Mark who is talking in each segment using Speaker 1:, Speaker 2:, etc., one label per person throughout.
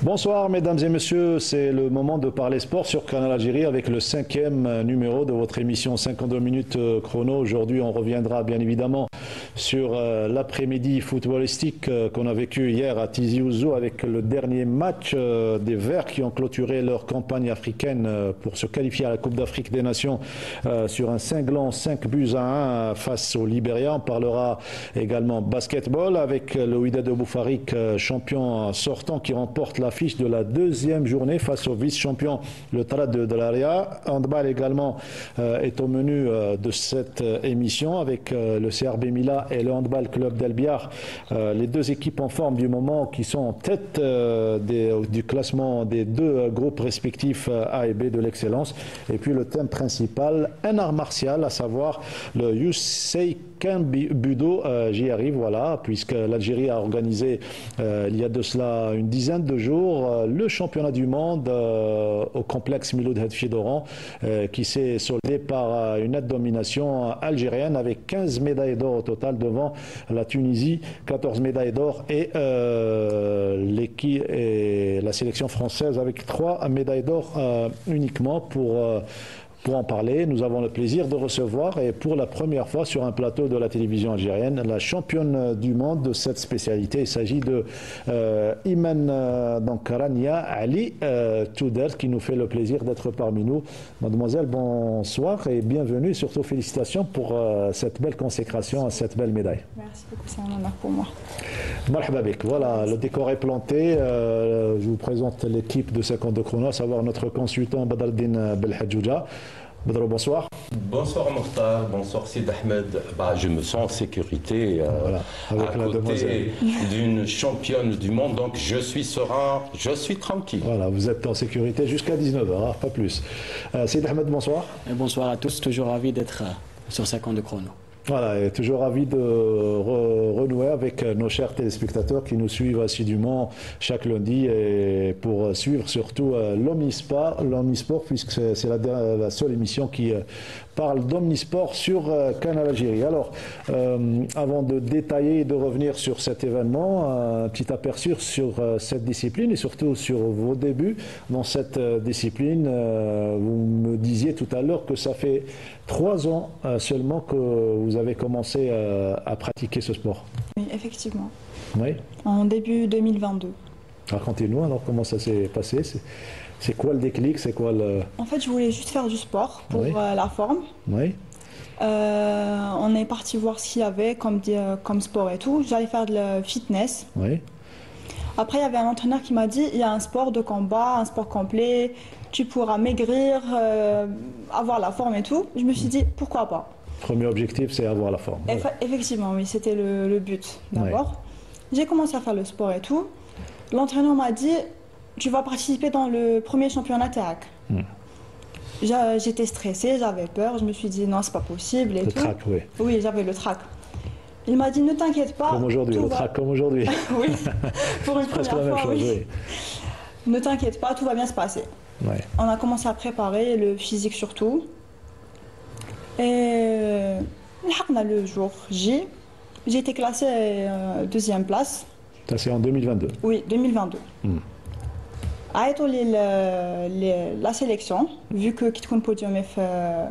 Speaker 1: Bonsoir mesdames et messieurs, c'est le moment de parler sport sur Canal Algérie avec le 5e numéro de votre émission 52 minutes chrono. Aujourd'hui on reviendra bien évidemment sur l'après-midi footballistique qu'on a vécu hier à Tizi Ouzou avec le dernier match des Verts qui ont clôturé leur campagne africaine pour se qualifier à la Coupe d'Afrique des Nations sur un cinglant 5-1 face au Libéria. On parlera également basketball avec le Wydad Bouffarik, champion sortant qui remporte l'affiche de la deuxième journée face au vice-champion le Trad de l'Aria. Handball également est au menu de cette émission avec le CRB Mila et le Handball Club d'Elbiar, les deux équipes en forme du moment qui sont en tête du classement des deux groupes respectifs A et B de l'excellence. Et puis le thème principal, un art martial, à savoir le Yusei Budo. J'y arrive, voilà, puisque l'Algérie a organisé il y a de cela une dizaine de jours le championnat du monde au complexe Miloud Hadfi d'Oran qui s'est soldé par une nette domination algérienne avec 15 médailles d'or au total devant la Tunisie, 14 médailles d'or et l'équipe et la sélection française avec 3 médailles d'or uniquement. Pour en parler, nous avons le plaisir de recevoir, et pour la première fois sur un plateau de la télévision algérienne, la championne du monde de cette spécialité. Il s'agit de Iman Rania Ali Touder, qui nous fait le plaisir d'être parmi nous. Mademoiselle, bonsoir et bienvenue, surtout félicitations pour cette belle consécration à cette belle médaille.
Speaker 2: Merci beaucoup, c'est un honneur pour moi.
Speaker 1: Marhaba bik. Voilà, le décor est planté. Je vous présente l'équipe de 52 chrono, à savoir notre consultant Badaldin Belhadjouja. Badro, bonsoir.
Speaker 3: Bonsoir Mokhtar, bonsoir Sid Ahmed. Je me sens en sécurité
Speaker 1: voilà, avec
Speaker 3: à côté d'une championne du monde, donc je suis serein, je suis tranquille.
Speaker 1: Voilà, vous êtes en sécurité jusqu'à 19h, pas plus. Sid Ahmed, bonsoir.
Speaker 4: Et bonsoir à tous, toujours ravi d'être sur 52 chrono.
Speaker 1: Voilà, et toujours ravi de renouer avec nos chers téléspectateurs qui nous suivent assidûment chaque lundi et pour suivre surtout l'Omnisport, puisque c'est la seule émission qui parle d'Omnisport sur Canal Algérie. Alors, avant de détailler et de revenir sur cet événement, un petit aperçu sur cette discipline et surtout sur vos débuts dans cette discipline. Vous me disiez tout à l'heure que ça fait 3 ans seulement que vous avez commencé à pratiquer ce sport.
Speaker 2: Oui, effectivement.
Speaker 1: Oui.
Speaker 2: En début 2022.
Speaker 1: Racontez-nous alors comment ça s'est passé. C'est quoi le déclic? C'est quoi le...
Speaker 2: En fait, je voulais juste faire du sport pour la forme.
Speaker 1: Oui.
Speaker 2: On est parti voir ce qu'il y avait comme sport et tout. J'allais faire de la fitness.
Speaker 1: Oui.
Speaker 2: Après, il y avait un entraîneur qui m'a dit, il y a un sport de combat, un sport complet, tu pourras maigrir, avoir la forme et tout. Je me suis dit, pourquoi pas?
Speaker 1: Premier objectif, c'est avoir la forme.
Speaker 2: Effectivement, oui, c'était le but d'abord. J'ai commencé à faire le sport et tout. L'entraîneur m'a dit, tu vas participer dans le premier championnat TAC. J'étais stressée, j'avais peur, je me suis dit non, c'est pas possible.
Speaker 1: Le trac, oui.
Speaker 2: Oui, j'avais le trac. Il m'a dit ne t'inquiète pas.
Speaker 1: Comme aujourd'hui, le trac comme aujourd'hui.
Speaker 2: Oui, pour une
Speaker 1: presque
Speaker 2: première
Speaker 1: la même
Speaker 2: fois,
Speaker 1: chose, oui.
Speaker 2: Ne t'inquiète pas, tout va bien se passer.
Speaker 1: Ouais.
Speaker 2: On a commencé à préparer, le physique surtout. Et on a le jour J. J'ai été classée deuxième place.
Speaker 1: Ça, c'est en 2022.
Speaker 2: Oui, 2022. عيطوا لي la sélection vu que كي تكون بوديومي في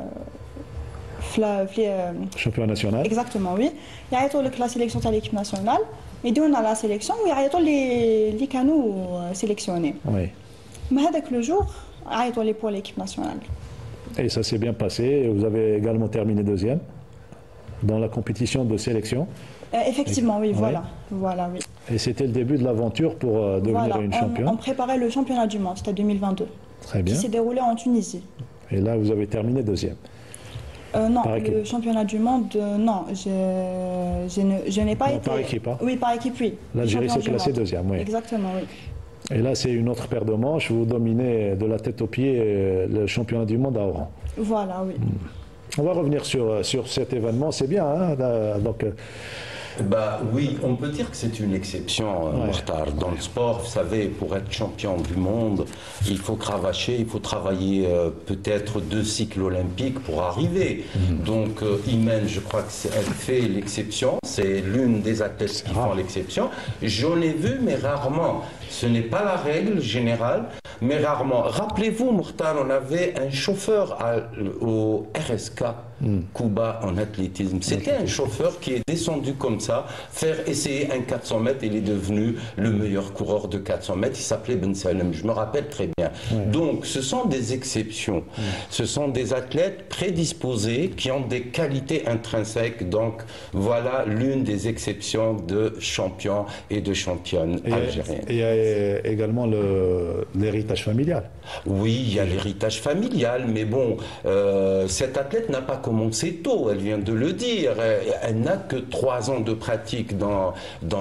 Speaker 1: champion national.
Speaker 2: exactement oui يعيطوا لك la sélection تاع l'équipe nationale يدونا la sélection ويعيطوا اللي كانوا sélectionnés.
Speaker 1: Oui.
Speaker 2: Mais هذاك le jour عيطوا لي pour l'équipe nationale.
Speaker 1: Et ça s'est bien passé. Vous avez également terminé deuxième dans la compétition de sélection.
Speaker 2: Effectivement, oui, voilà, oui.
Speaker 1: Et c'était le début de l'aventure pour devenir une championne.
Speaker 2: On préparait le championnat du monde, c'était 2022.
Speaker 1: Très bien.
Speaker 2: Qui s'est déroulé en Tunisie.
Speaker 1: Et là, vous avez terminé deuxième.
Speaker 2: Non, le championnat du monde, non, je n'ai pas été...
Speaker 1: Par équipe, hein?
Speaker 2: Oui, par équipe, oui.
Speaker 1: L'Algérie s'est classée deuxième, oui.
Speaker 2: Exactement, oui.
Speaker 1: Et là, c'est une autre paire de manches. Vous dominez de la tête aux pieds le championnat du monde à Oran.
Speaker 2: Voilà, oui.
Speaker 1: On va revenir sur cet événement. C'est bien, hein? Donc,
Speaker 3: Bah oui, on peut dire que c'est une exception, Mokhtar. Dans le sport, vous savez, pour être champion du monde, il faut cravacher, il faut travailler peut-être 2 cycles olympiques pour arriver. Donc Imen, je crois qu'elle fait l'exception, c'est l'une des athlètes qui font l'exception. J'en ai vu, mais rarement. Ce n'est pas la règle générale, mais rarement. Rappelez-vous, Mokhtar, on avait un chauffeur au RSK, Cuba, en athlétisme. C'était un chauffeur qui est descendu comme ça, faire essayer un 400 mètres. Il est devenu le meilleur coureur de 400 mètres. Il s'appelait Ben Salem. Je me rappelle très bien. Donc, ce sont des exceptions. Ce sont des athlètes prédisposés qui ont des qualités intrinsèques. Donc, voilà l'une des exceptions de champions et de championnes algériennes.
Speaker 1: Et il y a également l'héritage familial.
Speaker 3: Oui, il y a l'héritage familial, mais bon, cette athlète n'a pas commencé tôt, elle vient de le dire. Elle n'a que 3 ans de pratique dans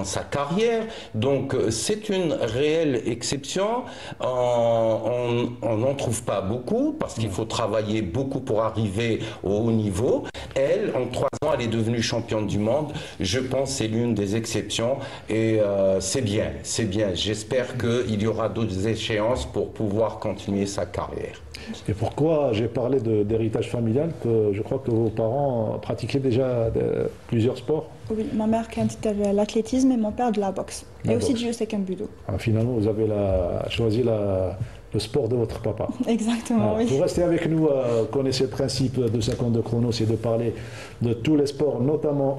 Speaker 3: sa carrière, donc c'est une réelle exception. On n'en trouve pas beaucoup, parce qu'il faut travailler beaucoup pour arriver au haut niveau. Elle, en 3 ans, elle est devenue championne du monde. Je pense que c'est l'une des exceptions, et c'est bien, c'est bien. J'espère qu'il y aura d'autres échéances pour pouvoir continuer sa carrière.
Speaker 1: Et pourquoi j'ai parlé d'héritage familial, que je crois que vos parents pratiquaient déjà plusieurs sports?
Speaker 2: Oui, ma mère qui de l'athlétisme et mon père de la boxe. Et aussi du Judo Budo.
Speaker 1: Finalement, vous avez choisi le sport de votre papa.
Speaker 2: Exactement, oui.
Speaker 1: Vous restez avec nous, connaissez le principe de 52 chronos, c'est de parler de tous les sports, notamment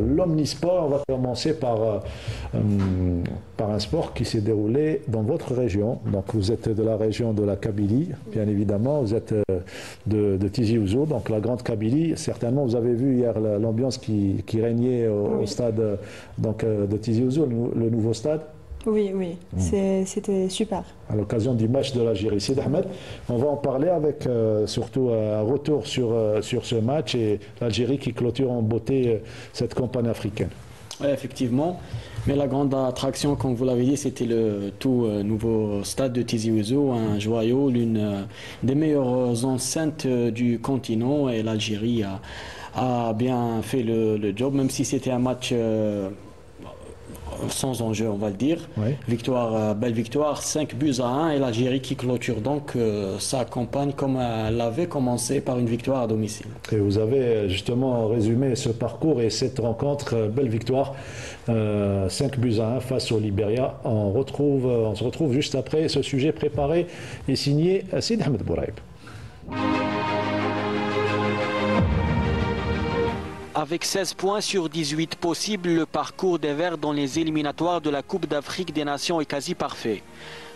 Speaker 1: l'omnisport. On va commencer par un sport qui s'est déroulé dans votre région. Donc vous êtes de la région de la Kabylie, bien évidemment. Vous êtes de Tizi Ouzou, donc la grande Kabylie. Certainement, vous avez vu hier l'ambiance qui régnait au stade de Tizi Ouzou, le nouveau stade.
Speaker 2: Oui, oui, c'était super.
Speaker 1: À l'occasion du match de l'Algérie. Sid Ahmed, on va en parler avec surtout un retour sur ce match et l'Algérie qui clôture en beauté cette campagne africaine.
Speaker 4: Oui, effectivement. Mais la grande attraction, comme vous l'avez dit, c'était le tout nouveau stade de Tizi Ouzou, un joyau, l'une des meilleures enceintes du continent. Et l'Algérie a bien fait le job, même si c'était un match sans enjeu, on va le dire. Oui. Belle victoire, 5-1, et l'Algérie qui clôture donc sa campagne comme elle avait commencé par une victoire à domicile.
Speaker 1: Et vous avez justement résumé ce parcours et cette rencontre, belle victoire, 5-1 face au Libéria. On se retrouve juste après ce sujet préparé et signé Sid Ahmed Bouraïb.
Speaker 5: Avec 16 points sur 18 possibles, le parcours des Verts dans les éliminatoires de la Coupe d'Afrique des Nations est quasi parfait.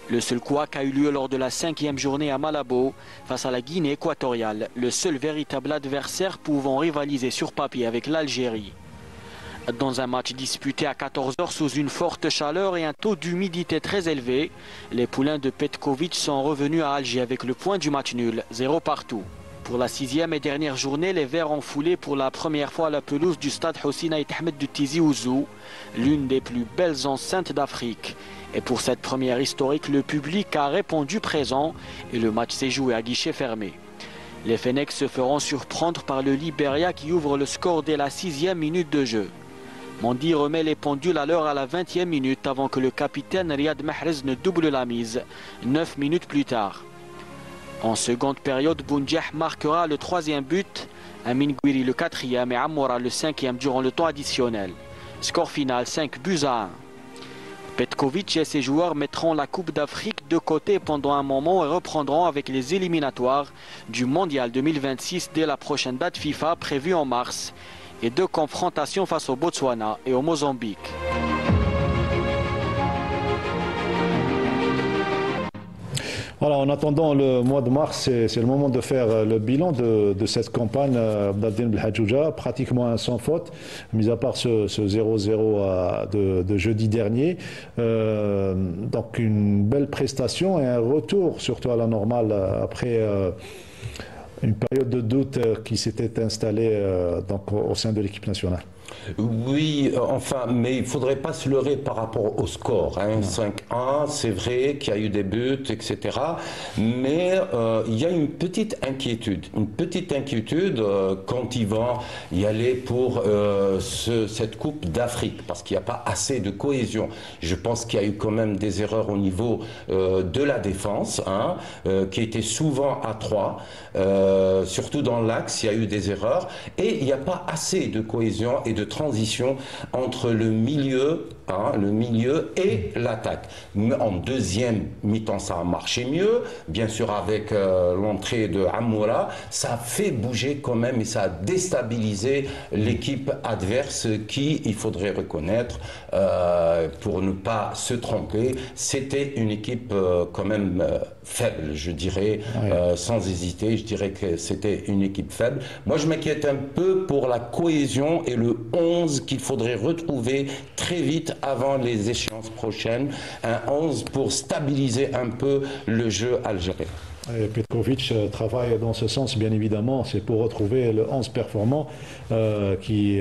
Speaker 5: Le seul couac a eu lieu lors de la 5e journée à Malabo face à la Guinée équatoriale, le seul véritable adversaire pouvant rivaliser sur papier avec l'Algérie. Dans un match disputé à 14 h sous une forte chaleur et un taux d'humidité très élevé, les poulains de Petkovic sont revenus à Alger avec le point du match nul, 0 partout. Pour la 6e et dernière journée, les Verts ont foulé pour la première fois la pelouse du stade Hossein Ait Ahmed de Tizi Ouzou, l'une des plus belles enceintes d'Afrique. Et pour cette première historique, le public a répondu présent et le match s'est joué à guichet fermé. Les Fennecs se feront surprendre par le Libéria qui ouvre le score dès la 6e minute de jeu. Mandi remet les pendules à l'heure à la 20e minute avant que le capitaine Riyad Mahrez ne double la mise, 9 minutes plus tard. En seconde période, Boundiah marquera le 3e but, Amin Gouiri le 4e et Amoura le 5e durant le temps additionnel. Score final 5-1. Petkovic et ses joueurs mettront la Coupe d'Afrique de côté pendant un moment et reprendront avec les éliminatoires du Mondial 2026 dès la prochaine date FIFA prévue en mars et 2 confrontations face au Botswana et au Mozambique.
Speaker 1: Voilà, en attendant le mois de mars, c'est le moment de faire le bilan de cette campagne d'Abdelmadjid Belhadjouja, pratiquement un sans faute, mis à part ce 0-0 de jeudi dernier. Donc une belle prestation et un retour surtout à la normale après Une période de doute qui s'était installée donc, au sein de l'équipe nationale.
Speaker 3: Oui, enfin, mais il ne faudrait pas se leurrer par rapport au score. Hein. 5-1, c'est vrai qu'il y a eu des buts, etc. Mais il y a une petite inquiétude quand ils vont y aller pour cette Coupe d'Afrique, parce qu'il n'y a pas assez de cohésion. Je pense qu'il y a eu quand même des erreurs au niveau de la défense, hein, qui était souvent à 3, surtout dans l'axe, il y a eu des erreurs, et il n'y a pas assez de cohésion et de transition entre le milieu et l'attaque. En deuxième mi-temps, ça a marché mieux. Bien sûr, avec l'entrée de Amoura, ça a fait bouger quand même et ça a déstabilisé l'équipe adverse qui, il faudrait reconnaître, pour ne pas se tromper, c'était une équipe quand même faible, je dirais, sans hésiter, je dirais que c'était une équipe faible. Moi, je m'inquiète un peu pour la cohésion et le 11 qu'il faudrait retrouver très vite avant les échéances prochaines, un 11 pour stabiliser un peu le jeu algérien.
Speaker 1: Petkovic travaille dans ce sens, bien évidemment, c'est pour retrouver le 11 performant qui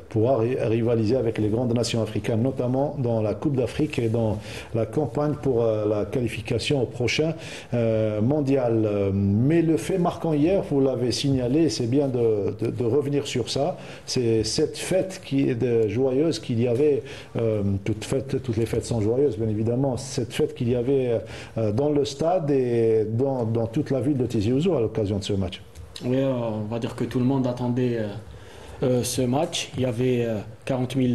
Speaker 1: pourra rivaliser avec les grandes nations africaines, notamment dans la Coupe d'Afrique et dans la campagne pour la qualification au prochain mondial. Mais le fait marquant hier, vous l'avez signalé, c'est bien de revenir sur ça, c'est cette fête qui est joyeuse qu'il y avait, toutes les fêtes sont joyeuses, bien évidemment, cette fête qu'il y avait dans le stade et dans toute la ville de Tizi Ouzou à l'occasion de ce match.
Speaker 4: Oui, on va dire que tout le monde attendait ce match. Il y avait 40 000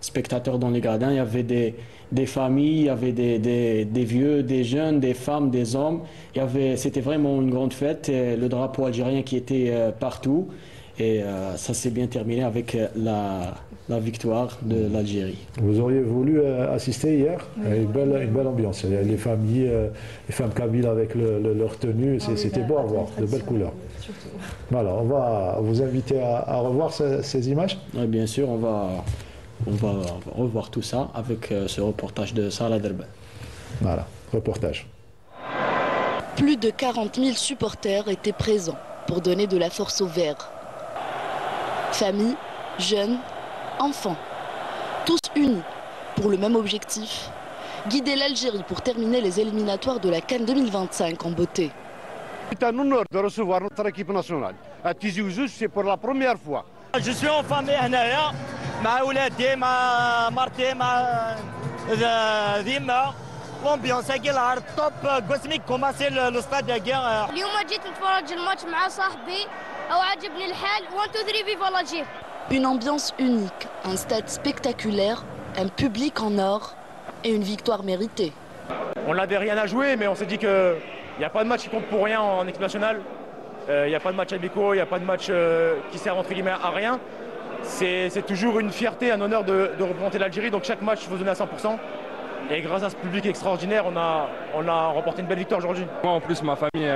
Speaker 4: spectateurs dans les gradins, il y avait des familles, il y avait des vieux, des jeunes, des femmes, des hommes. C'était vraiment une grande fête, le drapeau algérien qui était partout. Et ça s'est bien terminé avec la victoire de l'Algérie.
Speaker 1: Vous auriez voulu assister hier? Oui. Une belle ambiance. Les familles, les femmes kabyles avec leur tenue, c'était beau à voir, de belles couleurs. Surtout. Voilà, on va vous inviter à revoir ces images.
Speaker 4: Oui, bien sûr, on va revoir tout ça avec ce reportage de Salah Derben.
Speaker 1: Voilà, reportage.
Speaker 6: Plus de 40 000 supporters étaient présents pour donner de la force aux Verts. Familles, jeunes, enfants, tous unis pour le même objectif, guider l'Algérie pour terminer les éliminatoires de la CAN 2025 en beauté.
Speaker 7: C'est un honneur de recevoir notre équipe nationale. À Tizi Ouzou, c'est pour la première fois.
Speaker 8: Je suis en famille, مع ولادي مع مرتي مع ذيما l'ambiance كي العرض توب قسمي كوماسي لو ستاد كاع.
Speaker 9: اليوم جيت نتفرج الماتش مع صاحبي او عجبني الحال 1 2 3 فيفا l'Algérie.
Speaker 6: Une ambiance unique, un stade spectaculaire, un public en or et une victoire méritée.
Speaker 10: On n'avait rien à jouer, mais on s'est dit qu'il n'y a pas de match qui compte pour rien en équipe nationale. Il n'y a pas de match amicaux, il n'y a pas de match qui sert entre guillemets à rien. C'est toujours une fierté, un honneur de représenter l'Algérie, donc chaque match il faut donner à 100%. Et grâce à ce public extraordinaire, on a remporté une belle victoire aujourd'hui.
Speaker 11: Moi en plus ma famille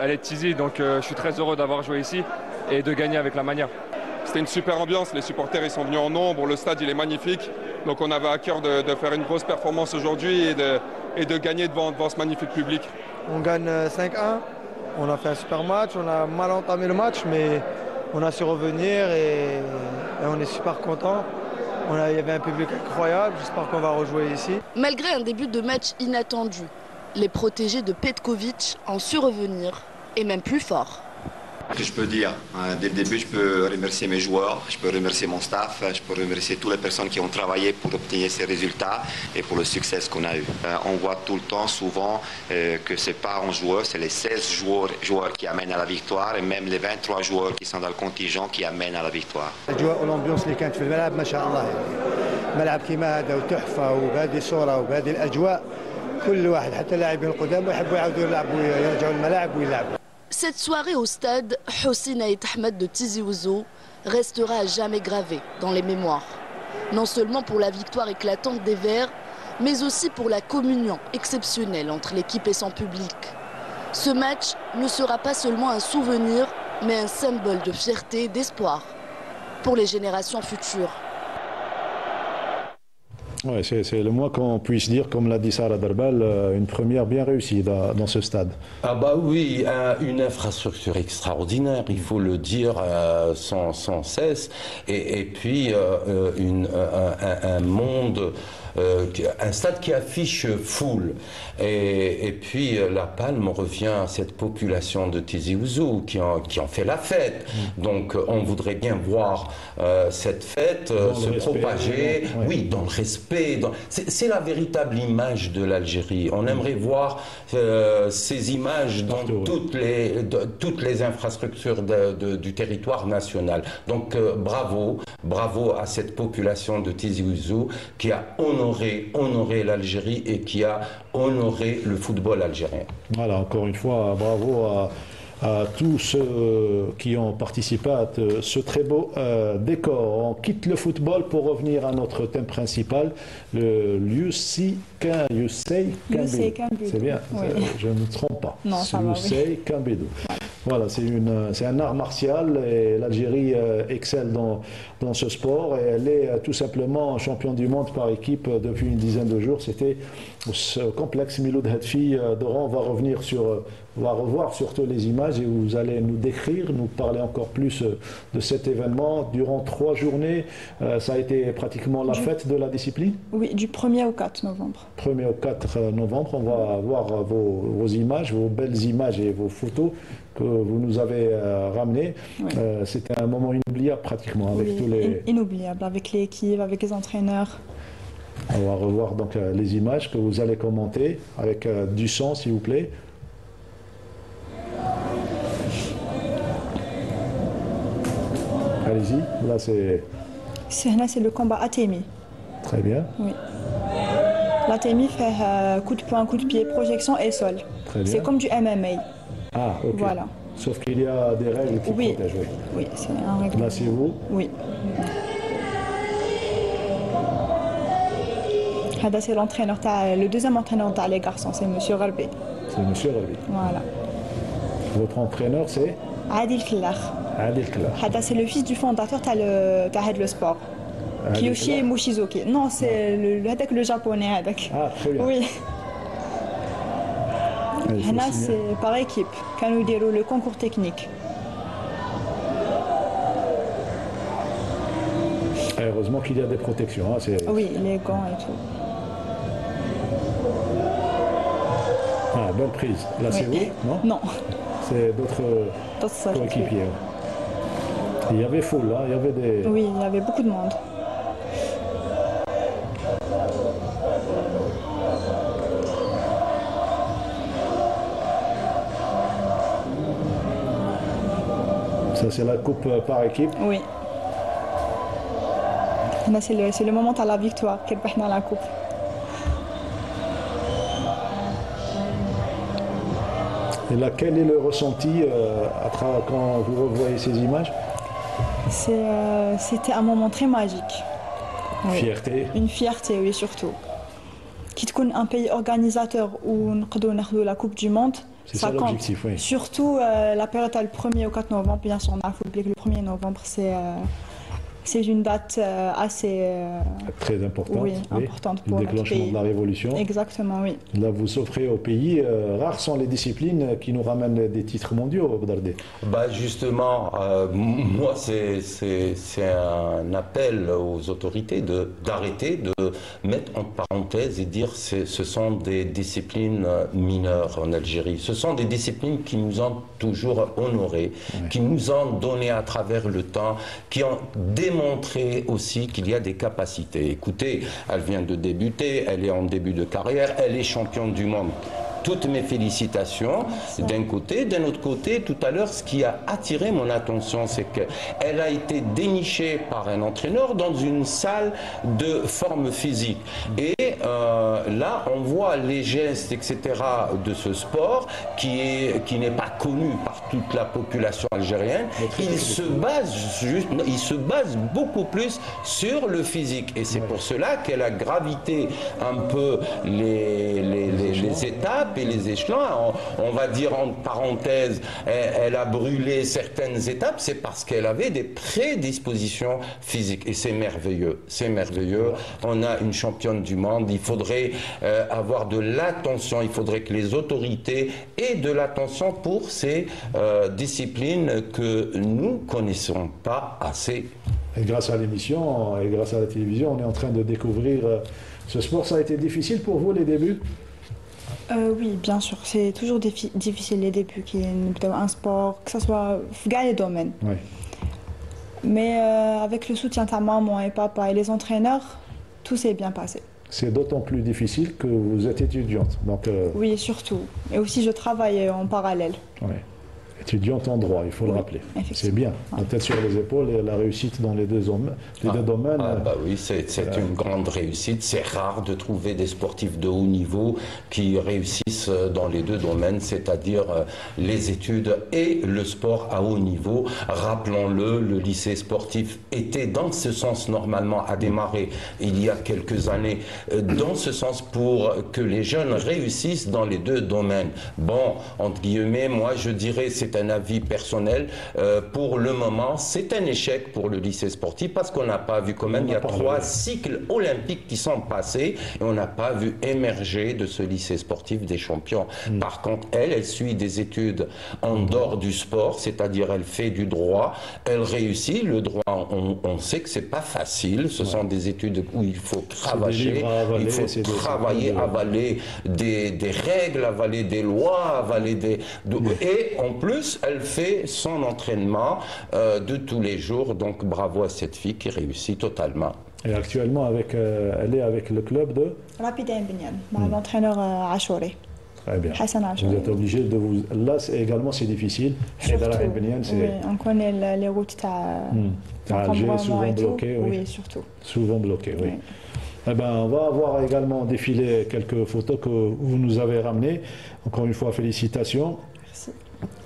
Speaker 11: elle est de Tizi, donc je suis très heureux d'avoir joué ici et de gagner avec la manière. C'était une super ambiance, les supporters ils sont venus en nombre, le stade il est magnifique. Donc on avait à cœur de faire une grosse performance aujourd'hui et de gagner devant ce magnifique public.
Speaker 12: On gagne 5-1, on a fait un super match, on a mal entamé le match mais on a su revenir et on est super content. Il y avait un public incroyable, j'espère qu'on va rejouer ici.
Speaker 6: Malgré un début de match inattendu, les protégés de Petkovic ont su revenir et même plus fort.
Speaker 13: Ce que je peux dire, dès le début, je peux remercier mes joueurs, je peux remercier mon staff, je peux remercier toutes les personnes qui ont travaillé pour obtenir ces résultats et pour le succès qu'on a eu. On voit tout le temps, souvent, que ce n'est pas 11 joueurs, c'est les 16 joueurs qui amènent à la victoire et même les 23 joueurs qui sont dans le contingent qui amènent à la victoire.
Speaker 12: الامبيونس اللي كانت في الملعب ما شاء الله ملعب كيما هذا وتحفه وبهذه الصوره وبهذه الاجواء كل واحد حتى اللاعبين القدام يحبوا يعاودوا يلعبوا يرجعوا الملاعب ويلعبوا.
Speaker 6: Cette soirée au stade Hossein Aït Ahmed de Tizi Ouzou restera à jamais gravée dans les mémoires. Non seulement pour la victoire éclatante des Verts, mais aussi pour la communion exceptionnelle entre l'équipe et son public. Ce match ne sera pas seulement un souvenir, mais un symbole de fierté et d'espoir pour les générations futures.
Speaker 1: Ouais, c'est le moins qu'on puisse dire, comme l'a dit Sarah Darbal, une première bien réussie dans ce stade.
Speaker 3: Ah bah oui, une infrastructure extraordinaire, il faut le dire sans cesse, et puis un monde, un stade qui affiche foule. Et puis la palme revient à cette population de Tizi Ouzou qui en fait la fête. Donc on voudrait bien voir cette fête se propager, oui, dans le respect. C'est la véritable image de l'Algérie. On aimerait voir ces images dans toutes les infrastructures du territoire national. Donc bravo à cette population de Tizi Ouzou qui a honoré l'Algérie et qui a honoré le football algérien.
Speaker 1: Voilà, encore une fois, bravo à tous ceux qui ont participé à ce très beau décor. On quitte le football pour revenir à notre thème principal, le Yousei Kambedou. C'est bien, oui. Je ne me trompe pas.
Speaker 2: Non, ça va,
Speaker 1: Yousei Kambedou. Voilà, c'est un art martial et l'Algérie excelle dans ce sport et elle est tout simplement championne du monde par équipe depuis une dizaine de jours. C'était au complexe Miloud Hadfi d'Oran. On va revoir surtout les images et vous allez nous décrire, nous parler encore plus de cet événement. Durant 3 journées, ça a été pratiquement la fête de la discipline?
Speaker 2: Oui, du 1er au 4 novembre.
Speaker 1: 1er au 4 novembre, on va voir vos images, vos belles images et vos photos que vous nous avez ramenées. Oui. C'était un moment inoubliable pratiquement avec tous les...
Speaker 2: Inoubliable, avec l'équipe, avec les entraîneurs.
Speaker 1: On va revoir donc les images que vous allez commenter avec du son s'il vous plaît. Allez-y, là c'est...
Speaker 2: C'est le combat Atemi.
Speaker 1: Très bien.
Speaker 2: Oui. L'Atemi fait coup de poing, coup de pied, projection et sol. C'est comme du MMA.
Speaker 1: Ah, ok.
Speaker 2: Voilà.
Speaker 1: Sauf qu'il y a des règles qui protègent.
Speaker 2: Oui, c'est un règle.
Speaker 1: Là, c'est vous?
Speaker 2: Oui. C'est l'entraîneur, le deuxième entraîneur les garçons, c'est M. Ralbi.
Speaker 1: C'est M. Ralbi.
Speaker 2: Voilà.
Speaker 1: Votre entraîneur, c'est
Speaker 2: Adil Klar.
Speaker 1: Adil Klar.
Speaker 2: C'est le fils du fondateur de le sport. Kiyoshi Mushizuki. Non, c'est le japonais.
Speaker 1: Ah, très bien.
Speaker 2: Oui. Là, c'est par équipe. Quand nous déroulons le concours technique.
Speaker 1: Heureusement qu'il y a des protections. Hein,
Speaker 2: oui, les gants et tout.
Speaker 1: Ah, bonne prise. Là, c'est vous?
Speaker 2: Non.
Speaker 1: C'est d'autres coéquipiers. Il y avait foule, là, il y avait des...
Speaker 2: Oui, il y avait beaucoup de monde.
Speaker 1: Ça, c'est la coupe par équipe?
Speaker 2: Oui. C'est le moment à la victoire qu'elle perd dans la coupe.
Speaker 1: Et là, quel est le ressenti quand vous revoyez ces images?
Speaker 2: C'était un moment très magique. Oui.
Speaker 1: Fierté?
Speaker 2: Une fierté, oui, surtout. Qui te un pays organisateur où nous la Coupe du Monde,
Speaker 1: ça compte. L'objectif, oui.
Speaker 2: Surtout la période du 1er au 4 novembre, bien sûr, on a oublié que le 1er novembre, c'est une date assez...
Speaker 1: très importante.
Speaker 2: Oui, importante pour
Speaker 1: le déclenchement de la Révolution.
Speaker 2: Exactement, oui.
Speaker 1: Là, vous offrez au pays, rares sont les disciplines qui nous ramènent des titres mondiaux, Bdardé.
Speaker 3: Bah justement, moi, c'est un appel aux autorités d'arrêter, de mettre en parenthèse et dire que ce sont des disciplines mineures en Algérie. Ce sont des disciplines qui nous ont toujours honorés, qui nous ont donné à travers le temps, qui ont démontré aussi qu'il y a des capacités. Écoutez, elle vient de débuter, elle est en début de carrière, elle est championne du monde. Toutes mes félicitations d'un côté. D'un autre côté, tout à l'heure, ce qui a attiré mon attention, c'est qu'elle a été dénichée par un entraîneur dans une salle de forme physique. Et là, on voit les gestes, etc. de ce sport qui n'est pas connu par toute la population algérienne. Il se base beaucoup plus sur le physique. Et c'est pour cela qu'elle a gravité un peu les étapes grimper les échelons. On va dire en parenthèse, elle a brûlé certaines étapes, c'est parce qu'elle avait des prédispositions physiques. Et c'est merveilleux, c'est merveilleux. On a une championne du monde, il faudrait avoir de l'attention, il faudrait que les autorités aient de l'attention pour ces disciplines que nous ne connaissons pas assez.
Speaker 1: Et grâce à l'émission et grâce à la télévision, on est en train de découvrir ce sport. Ça a été difficile pour vous les débuts?
Speaker 2: Oui, bien sûr. C'est toujours difficile les débuts, un sport, que ce soit dans les domaines.
Speaker 1: Oui.
Speaker 2: Mais avec le soutien de ta maman et papa et les entraîneurs, tout s'est bien passé.
Speaker 1: C'est d'autant plus difficile que vous êtes étudiante. Donc,
Speaker 2: oui, surtout. Et aussi, je travaille en parallèle.
Speaker 1: Oui. Étudiante en droit, il faut le rappeler. C'est bien. La tête sur les épaules et la réussite dans les deux domaines.
Speaker 3: Oui, c'est une grande réussite. C'est rare de trouver des sportifs de haut niveau qui réussissent dans les deux domaines, c'est-à-dire les études et le sport à haut niveau. Rappelons-le, le lycée sportif était dans ce sens normalement à démarrer il y a quelques années, dans ce sens pour que les jeunes réussissent dans les deux domaines. Bon, entre guillemets, moi je dirais c'est un avis personnel. Pour le moment, c'est un échec pour le lycée sportif parce qu'on n'a pas vu quand même, il y a 3 cycles olympiques qui sont passés et on n'a pas vu émerger de ce lycée sportif des champions. Par contre, elle suit des études en dehors du sport, c'est-à-dire elle fait du droit, elle réussit. Le droit, on sait que c'est pas facile, ce sont des études où il faut cravacher, il faut travailler, avaler des règles, avaler des lois, avaler des... Et en plus, elle fait son entraînement de tous les jours. Donc bravo à cette fille qui réussit totalement.
Speaker 1: Et actuellement, elle est avec le club de
Speaker 2: Rapid Benyan, l'entraîneur Achouri.
Speaker 1: Très bien. Vous êtes obligé de vous... Là également, c'est difficile.
Speaker 2: Oui, on connaît les routes
Speaker 1: à Alger, souvent bloquées.
Speaker 2: Oui, surtout.
Speaker 1: Souvent bloquées, oui. Eh ben, on va avoir également défilé quelques photos que vous nous avez ramenées. Encore une fois, félicitations.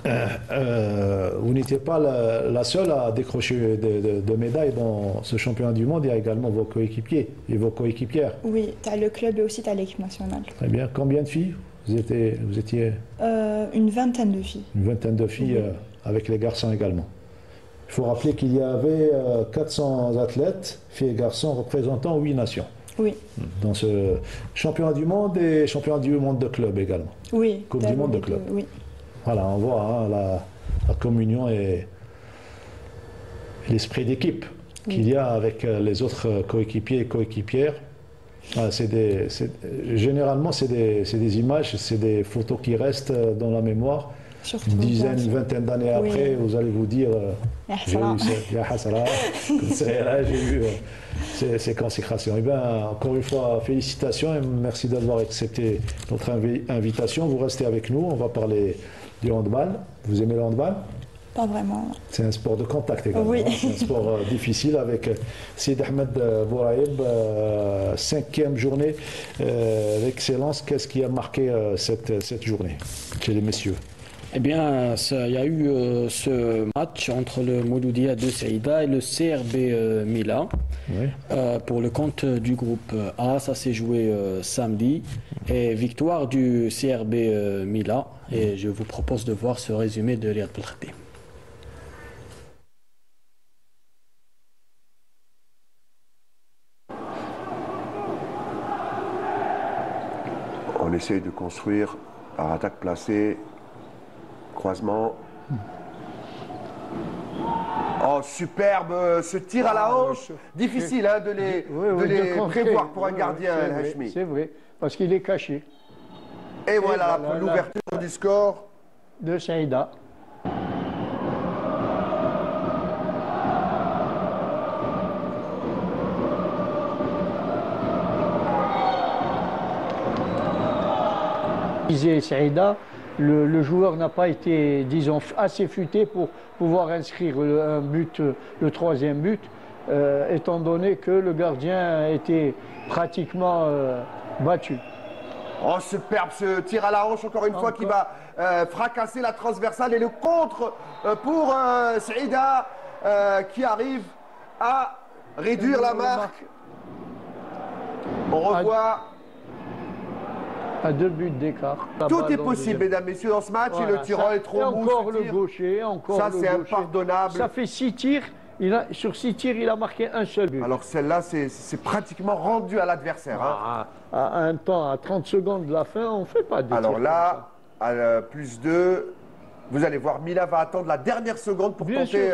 Speaker 1: Vous n'étiez pas la seule à décrocher de médailles dans ce championnat du monde. Il y a également vos coéquipiers et vos coéquipières.
Speaker 2: Oui, tu as le club et aussi tu as l'équipe nationale.
Speaker 1: Très bien. Combien de filles vous étiez
Speaker 2: une vingtaine de filles.
Speaker 1: Une vingtaine de filles avec les garçons également. Il faut rappeler qu'il y avait 400 athlètes, filles et garçons, représentant 8 nations.
Speaker 2: Oui.
Speaker 1: Dans ce championnat du monde et championnat du monde de club également.
Speaker 2: Oui.
Speaker 1: Coupe du monde de club.
Speaker 2: Oui.
Speaker 1: Voilà, on voit la communion et l'esprit d'équipe qu'il y a avec les autres coéquipiers et coéquipières. Généralement, c'est des images, c'est des photos qui restent dans la mémoire.
Speaker 2: Surtout
Speaker 1: une dizaine, une vingtaine d'années après, vous allez vous dire j'ai eu ces consécrations. Et bien, encore une fois, félicitations et merci d'avoir accepté notre invitation. Vous restez avec nous, on va parler du handball. Vous aimez le handball?
Speaker 2: Pas vraiment.
Speaker 1: C'est un sport de contact également.
Speaker 2: Oui.
Speaker 1: C'est un sport difficile avec Sid Ahmed Bouraïb, 5e journée d'excellence. Qu'est-ce qui a marqué cette journée chez les messieurs?
Speaker 4: Eh bien, il y a eu ce match entre le Mouloudia de Saïda et le CRB Mila. Oui. Pour le compte du groupe A, ça s'est joué samedi. Et victoire du CRB Mila. Et je vous propose de voir ce résumé de Riyad Belkhati.
Speaker 14: On essaye de construire par attaque placée, croisement. Oh, superbe ce tir à la hanche. Difficile hein, de les prévoir pour un gardien, Hachmi.
Speaker 15: C'est vrai, parce qu'il est caché.
Speaker 14: Et voilà l'ouverture du score
Speaker 15: de Saïda. Disait Saïda, le joueur n'a pas été, disons, assez futé pour pouvoir inscrire un but, le 3e but, étant donné que le gardien a été pratiquement battu.
Speaker 14: Oh, superbe ce tir à la hanche, encore une fois, qui va fracasser la transversale. Et le contre pour Saïda, qui arrive à réduire la marque. On revoit
Speaker 15: À 2 buts d'écart.
Speaker 14: Tout est possible, mesdames, messieurs, dans ce match. Voilà, et le tirant est trop mou.
Speaker 15: Encore le gaucher, encore
Speaker 14: ça,
Speaker 15: le gaucher.
Speaker 14: Ça, c'est impardonnable.
Speaker 15: Ça fait 6 tirs. Sur 6 tirs, il a marqué un seul but.
Speaker 14: Alors celle-là, c'est pratiquement rendu à l'adversaire. Hein.
Speaker 15: À un temps, à 30 secondes de la fin, on ne fait pas de
Speaker 14: alors tirs là, à plus 2, vous allez voir, Mila va attendre la dernière seconde pour tenter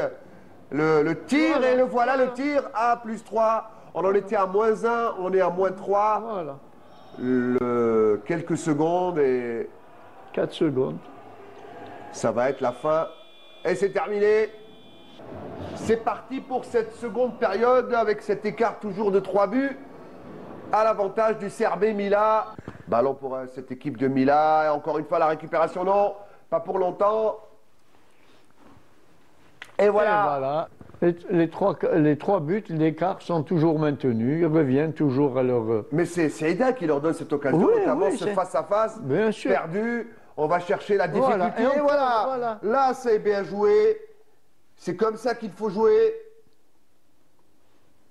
Speaker 14: le tir. Voilà, et voilà le tir à plus 3. On en était à moins 1, on est à moins 3.
Speaker 15: Voilà.
Speaker 14: Quelques secondes et...
Speaker 15: 4 secondes.
Speaker 14: Ça va être la fin. Et c'est terminé. C'est parti pour cette seconde période avec cet écart toujours de 3 buts à l'avantage du CRB Mila. Ballon pour cette équipe de Mila. Et encore une fois la récupération, non, pas pour longtemps. Et voilà.
Speaker 15: Les trois buts, l'écart sont toujours maintenus, ils reviennent toujours à leur...
Speaker 14: Mais c'est Saïda qui leur donne cette occasion, notamment ce face-à-face perdu. On va chercher la difficulté. Et voilà. Là, c'est bien joué. C'est comme ça qu'il faut jouer.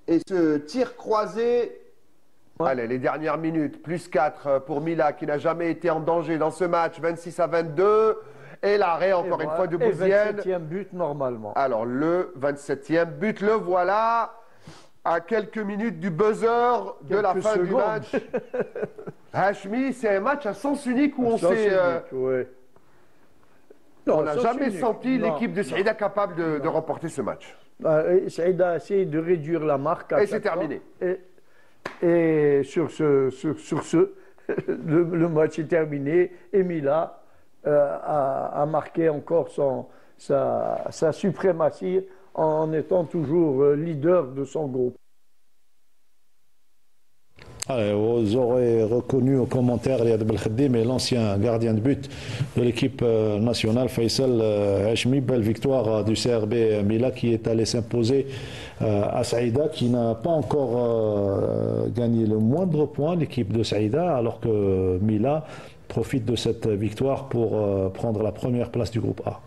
Speaker 14: Et ce tir croisé... Allez, les dernières minutes, plus 4 pour Mila qui n'a jamais été en danger dans ce match, 26-22. Et l'arrêt, encore une fois, de Bouzienne.
Speaker 15: Et 27e but, normalement.
Speaker 14: Alors, le 27e but, le voilà, à quelques minutes du buzzer de la fin du match. Hachmi, c'est un match à sens unique où on s'est... on n'a jamais senti l'équipe de Saïda capable de remporter ce match.
Speaker 15: Saïda a essayé de réduire la marque.
Speaker 14: Et c'est terminé.
Speaker 15: Et sur ce le match est terminé. Et Mila a marqué encore sa suprématie en étant toujours leader de son groupe.
Speaker 1: Allez, vous aurez reconnu au commentaire Riyad Belkhadi, mais l'ancien gardien de but de l'équipe nationale, Faisal Hachmi. Belle victoire du CRB Mila qui est allé s'imposer à Saïda, qui n'a pas encore gagné le moindre point, l'équipe de Saïda, alors que Mila profite de cette victoire pour prendre la première place du groupe A.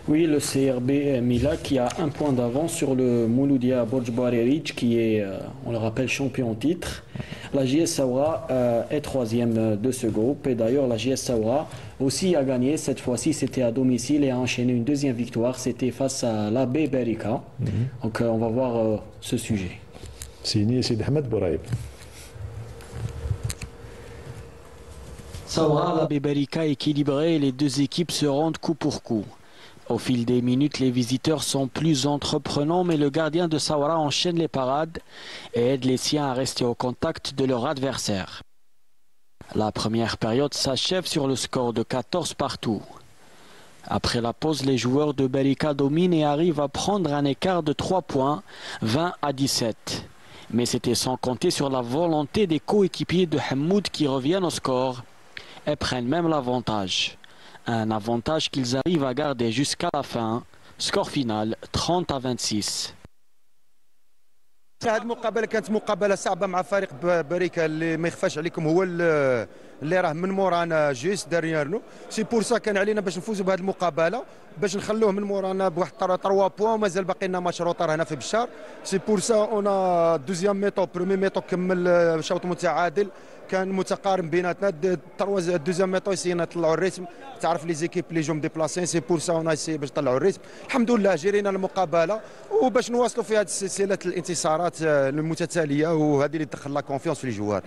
Speaker 4: Oui, le CRB Mila qui a un point d'avance sur le Mouloudia Borj-Barerich qui est, on le rappelle, champion en titre. La JS Saoura est troisième de ce groupe et d'ailleurs la JS Saoura aussi a gagné. Cette fois-ci, c'était à domicile et a enchaîné une deuxième victoire. C'était face à l'AB Berika. Donc on va voir ce sujet.
Speaker 1: Signé Sid Ahmed Bouraïb.
Speaker 5: Saoura, l'AB Berika équilibré et les deux équipes se rendent coup pour coup. Au fil des minutes, les visiteurs sont plus entreprenants, mais le gardien de Saoura enchaîne les parades et aide les siens à rester au contact de leur adversaire. La première période s'achève sur le score de 14 partout. Après la pause, les joueurs de Berika dominent et arrivent à prendre un écart de 3 points, 20-17. Mais c'était sans compter sur la volonté des coéquipiers de Hamoud qui reviennent au score et prennent même l'avantage. Un avantage qu'ils arrivent à garder jusqu'à la fin. Score final 30-26.
Speaker 16: هذه المقابله كانت مقابله صعبه مع فريق بريكا اللي ما يخفاش عليكم هو اللي راه من مورانا جيس داريرنو سي بور سا كان علينا باش نفوزوا بهذه المقابله باش نخلوه من مورانا بواحد 3 بوان مازال باقي لنا ماتش روطار هنا في بشار سي بور سا اون دوزيام ميطو برومي ميطو كمل شوط متعادل كان متقارب بيناتنا الدوزيام ميطو يسينا نطلعوا الريتم تعرف لي زيكيب اللي جم ديبلاسين سي بور سا اون اسي باش نطلعوا الريتم الحمد لله جرينا المقابله وباش نواصلوا في هذه سلسله الانتصارات المتتاليه وهذه اللي تدخل لا كونفيونس في الجوار.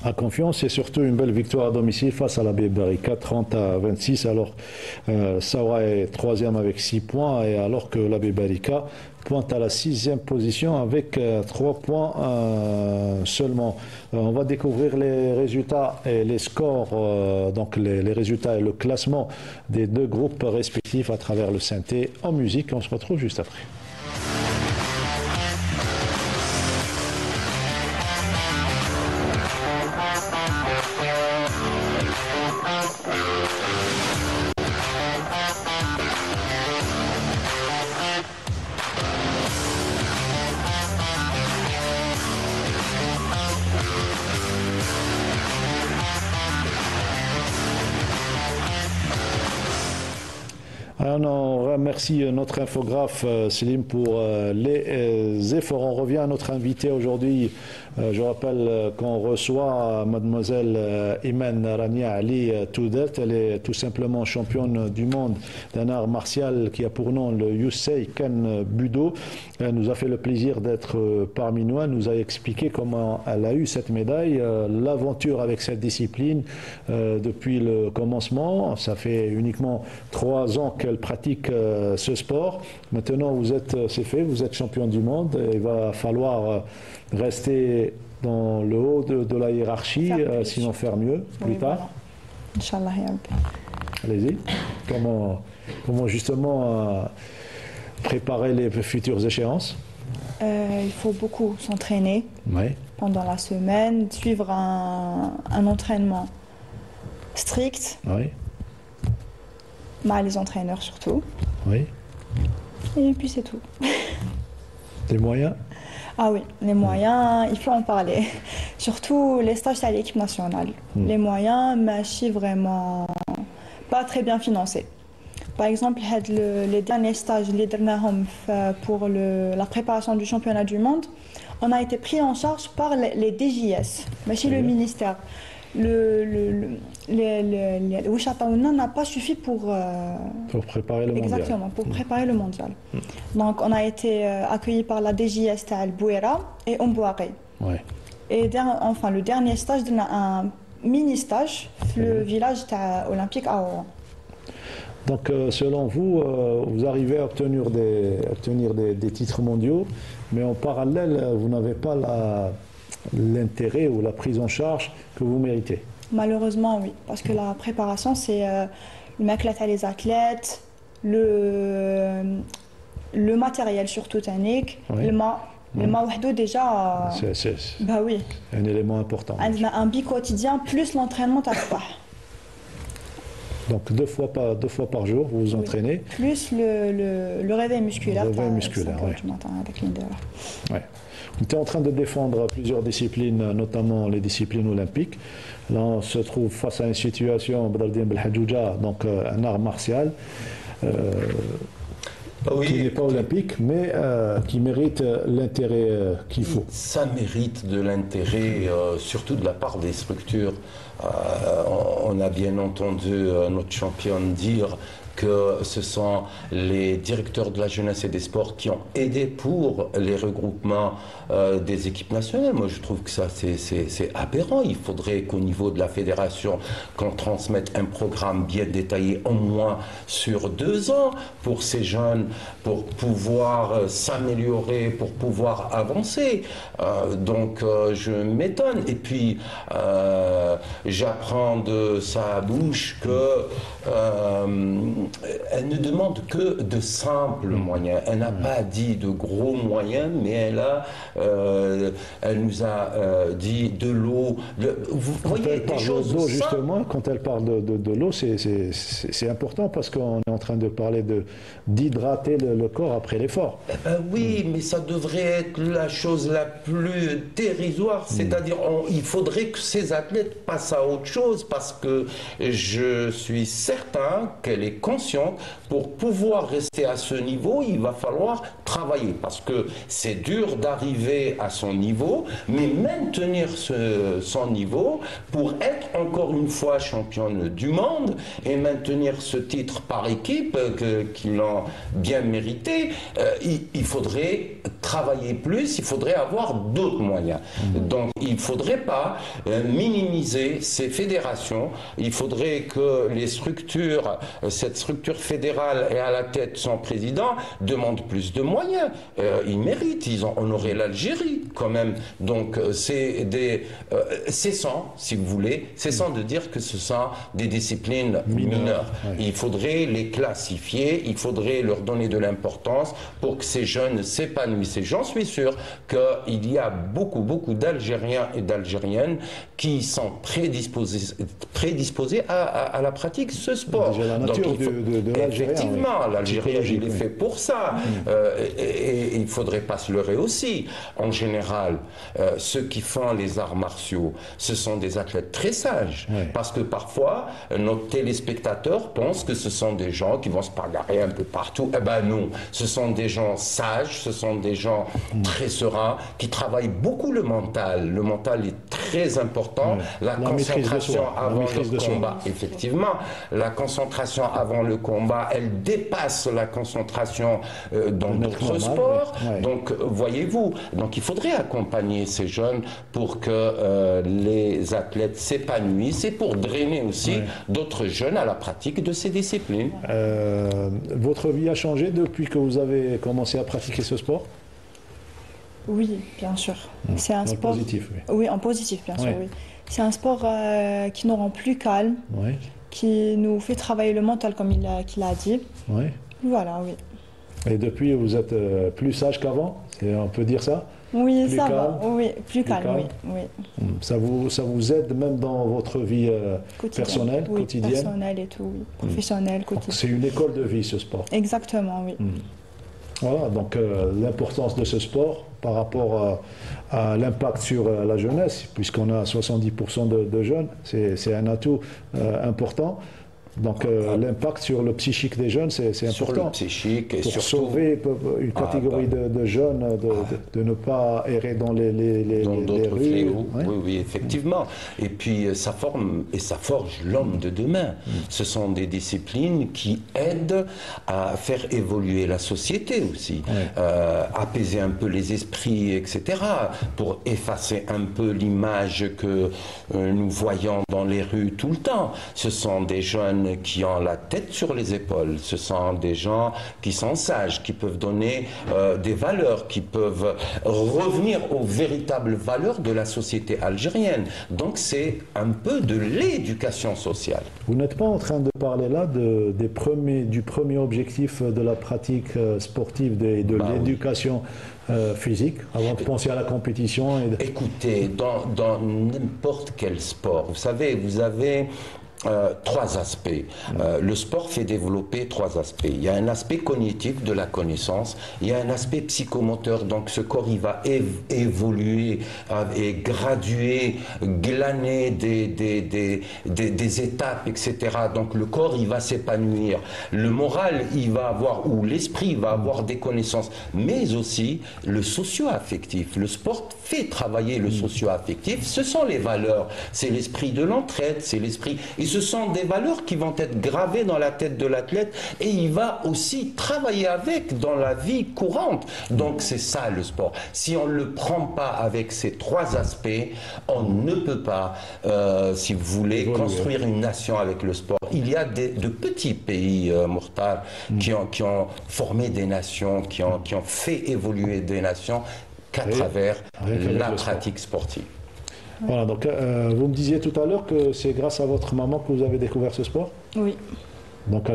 Speaker 1: À confiance et surtout une belle victoire à domicile face à la Berika 30-26. Alors Saoura est troisième avec 6 points et alors que la Berika pointe à la 6e position avec 3 points seulement. On va découvrir les résultats et les scores, donc les résultats et le classement des deux groupes respectifs à travers le synthé en musique. On se retrouve juste après. On remercie notre infographe Selim pour les efforts. On revient à notre invité aujourd'hui. Je rappelle qu'on reçoit mademoiselle Imen Rania Ali Toudert. Elle est tout simplement championne du monde d'un art martial qui a pour nom le Yusei Ken Budo. Elle nous a fait le plaisir d'être parmi nous. Elle nous a expliqué comment elle a eu cette médaille, l'aventure avec cette discipline depuis le commencement. Ça fait uniquement 3 ans qu'elle pratique ce sport. Maintenant, c'est fait, vous êtes champion du monde. Il va falloir rester dans le haut de la hiérarchie, sinon faire mieux plus tard.
Speaker 2: Inch'Allah.
Speaker 1: Allez-y. Comment justement préparer les futures échéances?
Speaker 2: Il faut beaucoup s'entraîner pendant la semaine, suivre un entraînement strict, les entraîneurs surtout. Et puis c'est tout.
Speaker 1: Des moyens?
Speaker 2: Ah oui, les moyens, il faut en parler. Surtout les stages à l'équipe nationale. Les moyens, mais je suis vraiment pas très bien financés. Par exemple, les derniers stages pour la préparation du championnat du monde, on a été pris en charge par les DJS, mais chez le ministère. Le Ouchataouna n'a pas suffi pour
Speaker 1: préparer le mondial.
Speaker 2: Exactement, pour préparer le mondial. Donc on a été accueillis par la DJS à Bouera et Ombouaré. Et enfin le dernier stage, on a un mini-stage, le village olympique à Oran.
Speaker 1: Donc selon vous, vous arrivez à obtenir des titres mondiaux, mais en parallèle, vous n'avez pas l'intérêt ou la prise en charge que vous méritez.
Speaker 2: Malheureusement, oui, parce que la préparation, c'est le maclette à les athlètes, le matériel surtout technique, le ma'ouhdou déjà. Bah oui.
Speaker 1: Un élément important.
Speaker 2: Un bi quotidien plus l'entraînement t'as.
Speaker 1: Donc deux fois par jour, vous vous entraînez.
Speaker 2: Plus le réveil musculaire.
Speaker 1: Le réveil musculaire, oui. On était en train de défendre plusieurs disciplines, notamment les disciplines olympiques. Là, on se trouve face à une situation, donc un art martial qui n'est pas olympique, mais qui mérite l'intérêt qu'il faut.
Speaker 3: Ça mérite de l'intérêt, surtout de la part des structures. On a bien entendu notre championne dire que ce sont les directeurs de la jeunesse et des sports qui ont aidé pour les regroupements des équipes nationales. Moi, je trouve que ça, c'est aberrant. Il faudrait qu'au niveau de la fédération, qu'on transmette un programme bien détaillé, au moins sur 2 ans, pour ces jeunes, pour pouvoir s'améliorer, pour pouvoir avancer. Donc, je m'étonne. Et puis, j'apprends de sa bouche que elle ne demande que de simples moyens. Elle n'a pas dit de gros moyens, mais elle nous a dit de l'eau. Vous voyez des choses
Speaker 1: d'eau, justement, quand elle parle de l'eau, c'est important parce qu'on est en train de parler d'hydrater le corps après l'effort.
Speaker 3: Oui, mais ça devrait être la chose la plus dérisoire. C'est-à-dire, il faudrait que ces athlètes passent à autre chose parce que je suis certain qu'elle est consciente, pour pouvoir rester à ce niveau, il va falloir travailler parce que c'est dur d'arriver à son niveau, mais maintenir son niveau pour être encore une fois championne du monde et maintenir ce titre par équipe qu'ils l'ont bien mérité, il faudrait travailler plus, il faudrait avoir d'autres moyens. Donc il ne faudrait pas minimiser ces fédérations, il faudrait que les structures, cette structure fédérale et à la tête son président demande plus de moyens. Ils méritent, ils ont honoré l'Algérie quand même. Donc c'est sans, si vous voulez, c'est sans de dire que ce sont des disciplines mineures. Il faudrait les classifier, il faudrait leur donner de l'importance pour que ces jeunes s'épanouissent. Et j'en suis sûr qu'il y a beaucoup d'Algériens et d'Algériennes qui sont prédisposés à la pratique de ce sport.
Speaker 1: La nature de l'Algérie.
Speaker 3: Effectivement, l'Algérie, il est fait pour ça. Et il ne faudrait pas se leurrer aussi. En général, ceux qui font les arts martiaux, ce sont des athlètes très sages. Parce que parfois, nos téléspectateurs pensent que ce sont des gens qui vont se bagarrer un peu partout. Eh ben non, ce sont des gens sages, ce sont des gens très sereins, qui travaillent beaucoup le mental. Le mental est très important. La concentration avant le combat, effectivement, la concentration avant le combat, elle dépasse la concentration dans d'autres sports. Donc, voyez-vous, donc il faudrait accompagner ces jeunes pour que les athlètes s'épanouissent et pour drainer aussi d'autres jeunes à la pratique de ces disciplines.
Speaker 1: Votre vie a changé depuis que vous avez commencé à pratiquer ce sport?
Speaker 2: Oui, bien sûr. C'est un sport
Speaker 1: positif.
Speaker 2: Oui, en positif, bien sûr. Oui. C'est un sport qui nous rend plus calmes, qui nous fait travailler le mental, comme il a dit. Voilà, oui.
Speaker 1: Et depuis, vous êtes plus sage qu'avant, on peut dire ça?
Speaker 2: Oui,
Speaker 1: plus
Speaker 2: ça
Speaker 1: calme,
Speaker 2: va. Oui, plus calme, oui.
Speaker 1: Ça vous aide même dans votre vie personnelle, quotidienne?
Speaker 2: Personnelle et tout, oui. Professionnelle, quotidienne.
Speaker 1: C'est une école de vie, ce sport.
Speaker 2: Exactement, oui.
Speaker 1: Voilà, donc l'importance de ce sport par rapport à l'impact sur la jeunesse, puisqu'on a 70% de jeunes, c'est un atout important. Donc l'impact sur le psychique des jeunes, c'est important.
Speaker 3: Sur le psychique et
Speaker 1: pour
Speaker 3: surtout
Speaker 1: sauver une catégorie de jeunes, de ne pas errer dans les rues.
Speaker 3: Fléaux. Oui, effectivement. Et puis ça forme et ça forge l'homme de demain. Ce sont des disciplines qui aident à faire évoluer la société aussi, apaiser un peu les esprits, etc., pour effacer un peu l'image que nous voyons dans les rues tout le temps. Ce sont des jeunes qui ont la tête sur les épaules, ce sont des gens qui sont sages, qui peuvent donner des valeurs, qui peuvent revenir aux véritables valeurs de la société algérienne. Donc c'est un peu de l'éducation sociale.
Speaker 1: Vous n'êtes pas en train de parler là du premier objectif de la pratique sportive et de l'éducation physique, avant de penser à la compétition?
Speaker 3: Écoutez, dans n'importe quel sport, vous savez, vous avez trois aspects. Le sport fait développer trois aspects. Il y a un aspect cognitif de la connaissance, il y a un aspect psychomoteur, donc ce corps il va évoluer et graduer, glaner des étapes, etc. Donc le corps il va s'épanouir. Le moral il va avoir, ou l'esprit il va avoir des connaissances, mais aussi le socio-affectif. Le sport fait travailler le socio-affectif. Ce sont les valeurs, c'est l'esprit de l'entraide, c'est l'esprit... Ce sont des valeurs qui vont être gravées dans la tête de l'athlète et il va aussi travailler avec dans la vie courante. Donc c'est ça le sport. Si on ne le prend pas avec ces trois aspects, on ne peut pas, si vous voulez, construire une nation avec le sport. Il y a de petits pays, Mokhtar, qui ont formé des nations, qui ont fait évoluer des nations qu'à travers la pratique sportive.
Speaker 1: Voilà, donc vous me disiez tout à l'heure que c'est grâce à votre maman que vous avez découvert ce sport?
Speaker 2: Oui.
Speaker 1: Donc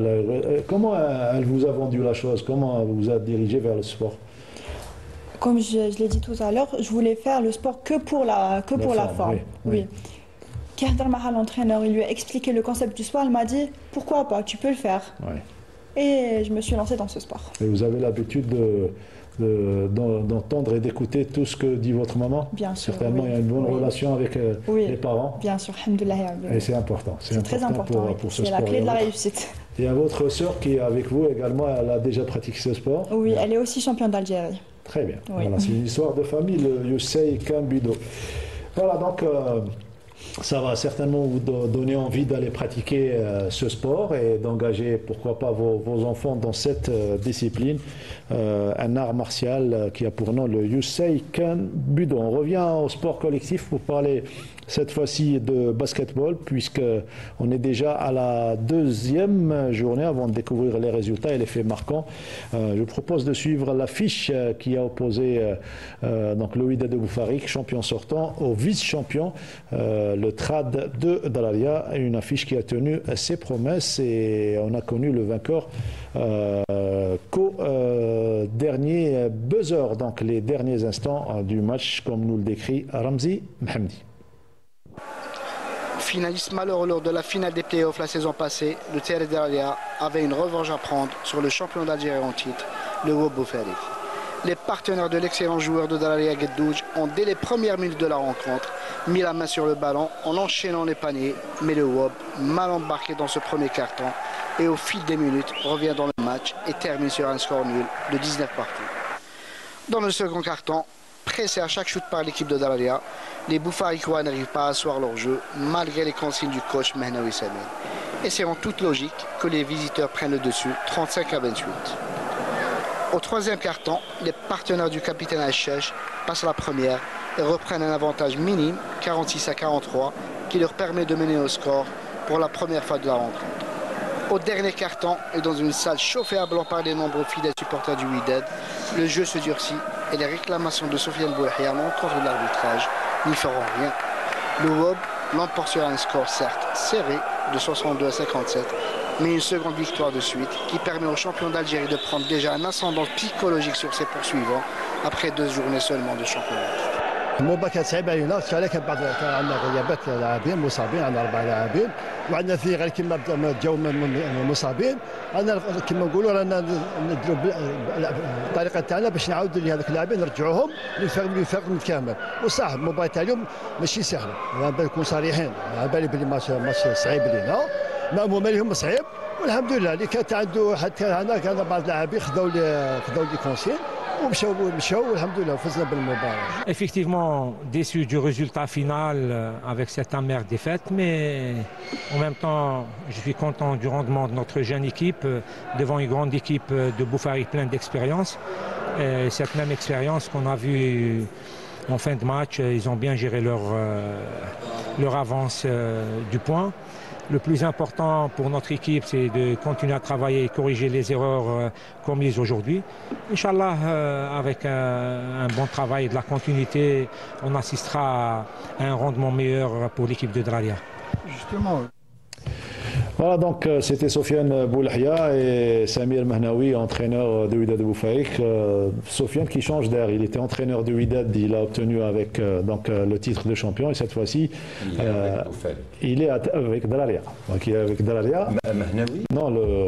Speaker 1: comment elle vous a vendu la chose? Comment elle vous a dirigé vers le sport?
Speaker 2: Comme je l'ai dit tout à l'heure, je voulais faire le sport que pour la forme. Oui. Quand l'entraîneur il lui a expliqué le concept du sport, elle m'a dit pourquoi pas, tu peux le faire. Et je me suis lancée dans ce sport. Et
Speaker 1: vous avez l'habitude d'entendre et d'écouter tout ce que dit votre maman?
Speaker 2: Bien sûr.
Speaker 1: Certainement, il y a une bonne relation avec les parents.
Speaker 2: Bien sûr, alhamdoulilah.
Speaker 1: Et c'est important.
Speaker 2: C'est très important pour ce sport. C'est la clé de la réussite.
Speaker 1: Il y a votre sœur qui est avec vous également, elle a déjà pratiqué ce sport?
Speaker 2: Oui, elle est aussi championne d'Algérie.
Speaker 1: Très bien. Voilà, c'est une histoire de famille, le Youssei Kambudo. Voilà, donc ça va certainement vous donner envie d'aller pratiquer ce sport et d'engager, pourquoi pas, vos enfants dans cette discipline, un art martial qui a pour nom le Youssei Kambudo. On revient au sport collectif pour parler cette fois-ci de basketball, puisqu'on est déjà à la deuxième journée avant de découvrir les résultats et les faits marquants. Je propose de suivre l'affiche qui a opposé donc le Wydad de Boufarik, champion sortant, au vice-champion, le Trad de Dalalia. Une affiche qui a tenu ses promesses et on a connu le vainqueur qu'au dernier buzzer, donc les derniers instants du match, comme nous le décrit Ramzi Mhamdi.
Speaker 17: Finaliste malheureux lors de la finale des playoffs la saison passée, le TR Dalalia avait une revanche à prendre sur le champion d'Algérie en titre, le WOB Boufarik. Les partenaires de l'excellent joueur de Dalalia Gueddouj ont dès les premières minutes de la rencontre mis la main sur le ballon en enchaînant les paniers, mais le WOB, mal embarqué dans ce premier carton, et au fil des minutes revient dans le match et termine sur un score nul de 19 partout. Dans le second carton, pressés à chaque shoot par l'équipe de Dalalia, les Boufarikois n'arrivent pas à asseoir leur jeu malgré les consignes du coach Mehnaoui Samin. Et c'est en toute logique que les visiteurs prennent le dessus, 35 à 28. Au troisième carton, les partenaires du capitaine Al-Chesh passent à la première et reprennent un avantage minime, 46 à 43, qui leur permet de mener au score pour la première fois de la rencontre. Au dernier carton et dans une salle chauffée à blanc par les nombreux fidèles supporters du Wydad, le jeu se durcit et les réclamations de Sofiane Boulahia à l'encontre de l'arbitrage n'y feront rien. Le WOB l'emporte sur un score certes serré de 62 à 57, mais une seconde victoire de suite qui permet aux champions d'Algérie de prendre déjà un ascendant psychologique sur ses poursuivants après 2 journées seulement de championnat.
Speaker 18: المباراة كانت صعيبة علينا، كان بعض كان عندنا غيابات لاعبين مصابين، عندنا 4 لاعبين وعندنا في غير كما جاو مصابين، عندنا كما نقولوا رانا نديروا الطريقة تاعنا باش نعاودوا لهذوك اللاعبين نرجعوهم للفريق متكامل، وصح المباراة تاع اليوم ماشي سهلة، على بالي نكون صريحين، على بالي بلي ماتش صعيب لينا، مأموم عليهم صعيب، والحمد لله اللي كانت عنده حتى هنا كان بعض اللاعبين خذوا لي كونسين.
Speaker 19: Effectivement, déçu du résultat final avec cette amère défaite, mais en même temps, je suis content du rendement de notre jeune équipe devant une grande équipe de Boufarik pleine d'expérience. Et cette même expérience qu'on a vue en fin de match, ils ont bien géré leur avance du point. Le plus important pour notre équipe, c'est de continuer à travailler et corriger les erreurs commises aujourd'hui. Inch'Allah, avec un bon travail et de la continuité, on assistera à un rendement meilleur pour l'équipe de Dalalia.
Speaker 1: Justement. Voilà, donc c'était Sofiane Boulahia et Samir Mehnaoui, entraîneur de Wydad Boufarik. Sofiane qui change d'air, il était entraîneur de Wydad, il a obtenu avec le titre de champion et cette fois-ci il est avec Dalalia. Donc il est avec Dalalia.
Speaker 3: Mehnaoui?
Speaker 1: Non,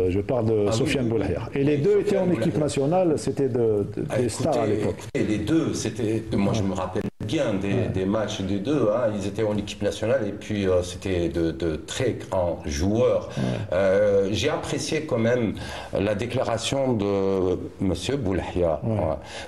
Speaker 1: je parle de Sofiane Boulahia. Et les deux étaient en équipe nationale, c'était des stars à l'époque.
Speaker 3: Et les deux, c'était, moi je me rappelle bien des matchs des deux, hein. Ils étaient en équipe nationale et puis c'était de très grands joueurs. J'ai apprécié quand même la déclaration de M. Boulahia.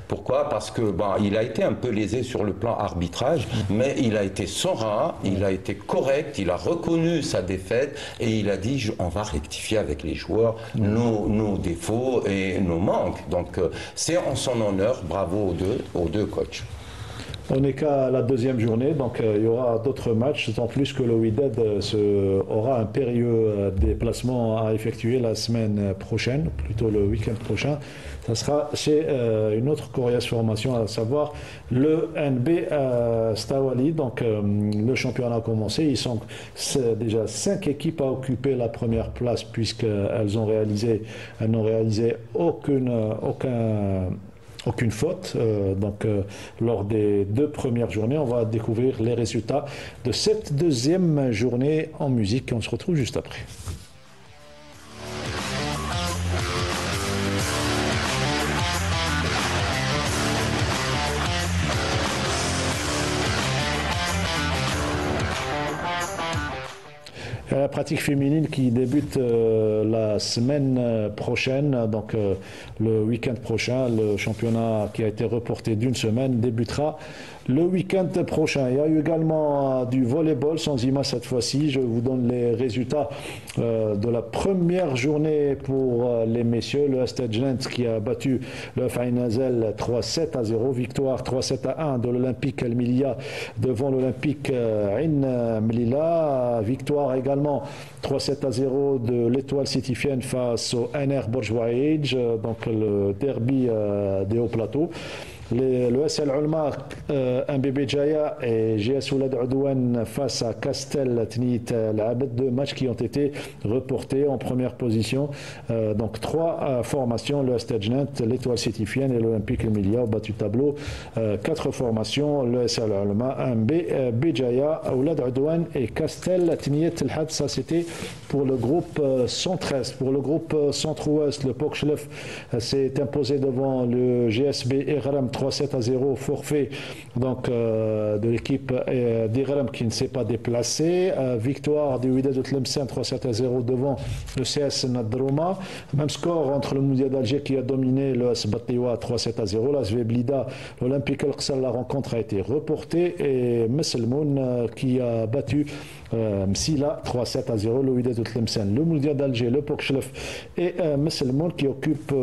Speaker 3: Pourquoi? Parce que il a été un peu lésé sur le plan arbitrage, mais il a été serein, il a été correct, il a reconnu sa défaite et il a dit on va rectifier avec les joueurs nos défauts et nos manques. Donc c'est en son honneur, bravo aux deux coachs.
Speaker 1: On n'est qu'à la deuxième journée, donc il y aura d'autres matchs, d'autant plus que le Wydad aura un périlleux déplacement à effectuer la semaine prochaine, plutôt le week-end prochain. Ça sera chez une autre coriace formation, à savoir le NB Stawali. Donc le championnat a commencé. Ils sont déjà 5 équipes à occuper la première place puisqu'elles n'ont réalisé aucune faute. Lors des 2 premières journées, on va découvrir les résultats de cette deuxième journée en musique. On se retrouve juste après. La pratique féminine qui débute la semaine prochaine, donc le week-end prochain. Le championnat qui a été reporté d'une semaine débutera le week-end prochain. Il y a eu également du volleyball sans image cette fois-ci. Je vous donne les résultats de la première journée pour les messieurs. Le Stade Gent qui a battu le Fainazel 3-7 à 0. Victoire 3-7 à 1 de l'Olympique El Milia devant l'Olympique Ain Mlila. Victoire également 3-7 à 0 de l'Étoile Sétifienne face au NR Bourgeois, donc le derby des Hauts Plateaux. Le SL Ulma, MBB Jaya et GS Oulad Udouane face à Castel Tnit L'Abed, 2 matchs qui ont été reportés en première position. Donc 3 formations, le Stade Jnent, l'Étoile Sétifienne et l'Olympique Emilia au bas du tableau. 4 formations, le SL Ulma, MBB Jaya, Oulad Udouane et Castel Tnit L'Had. Ça c'était pour le groupe centre-est. Pour le groupe centre-ouest, le Pokchlef s'est imposé devant le GSB Ighram 3-7-0, forfait donc, de l'équipe d'Ighram qui ne s'est pas déplacée. Victoire du Wydad de Tlemcen 3-7-0 devant le CS Nadrouma. Même score entre le Moudia d'Alger qui a dominé le Sbatiwa 3-7-0. La Sveblida, l'Olympique Al-Qsal, la rencontre a été reportée et Messelmoun qui a battu Msila 3-7-0, le Wydad de Tlemcen, le Moudia d'Alger, le Pokchlef et Messelmoun qui occupent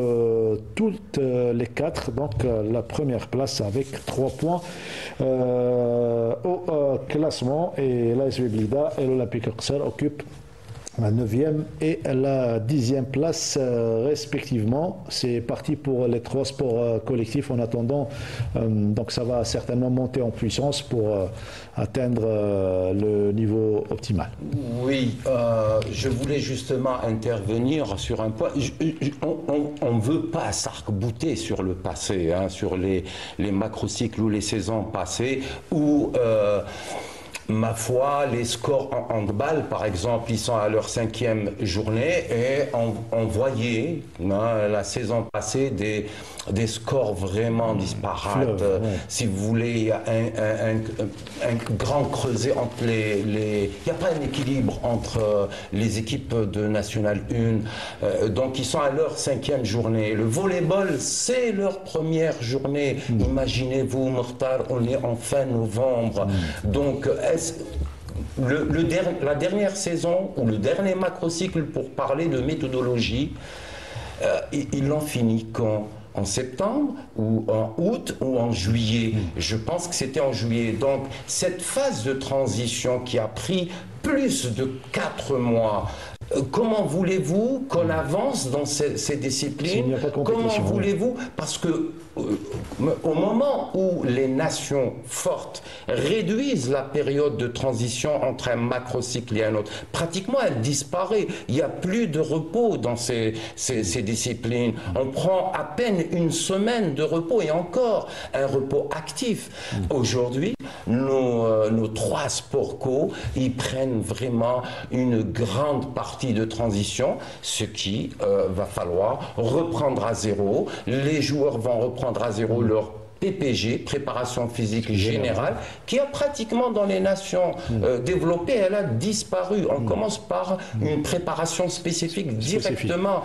Speaker 1: toutes les 4, donc la première place avec 3 points au classement, et la Sveblida et l'Olympique Al-Qsal occupent la 9e et la 10e place respectivement. C'est parti pour les 3 sports collectifs en attendant. Donc ça va certainement monter en puissance pour atteindre le niveau optimal.
Speaker 3: Oui, je voulais justement intervenir sur un point. On ne veut pas s'arc-bouter sur le passé, hein, sur les macrocycles ou les saisons passées où ma foi, les scores en handball, par exemple, ils sont à leur 5e journée et on voyait la saison passée des scores vraiment disparates. Si vous voulez, il y a un grand creuset entre les... Il n'y a pas un équilibre entre les équipes de National 1. Donc, ils sont à leur 5e journée. Le volleyball, c'est leur première journée. Imaginez-vous, Mokhtar, on est en fin novembre. Donc, la dernière saison ou le dernier macrocycle, pour parler de méthodologie, ils l'ont fini quand? En septembre ou en août ou en juillet? Je pense que c'était en juillet. Donc cette phase de transition qui a pris plus de 4 mois, comment voulez-vous qu'on avance dans ces disciplines? Comment voulez-vous? Parce que au moment où les nations fortes réduisent la période de transition entre un macrocycle et un autre, pratiquement elle disparaît. Il n'y a plus de repos dans ces disciplines. On prend à peine une semaine de repos et encore un repos actif. Aujourd'hui, nos 3 sports co, ils prennent vraiment une grande partie de transition, ce qui va falloir reprendre à zéro. Les joueurs vont reprendre à zéro leur PPG, préparation physique générale, qui a pratiquement dans les nations développées, elle a disparu. On commence par une préparation spécifique directement.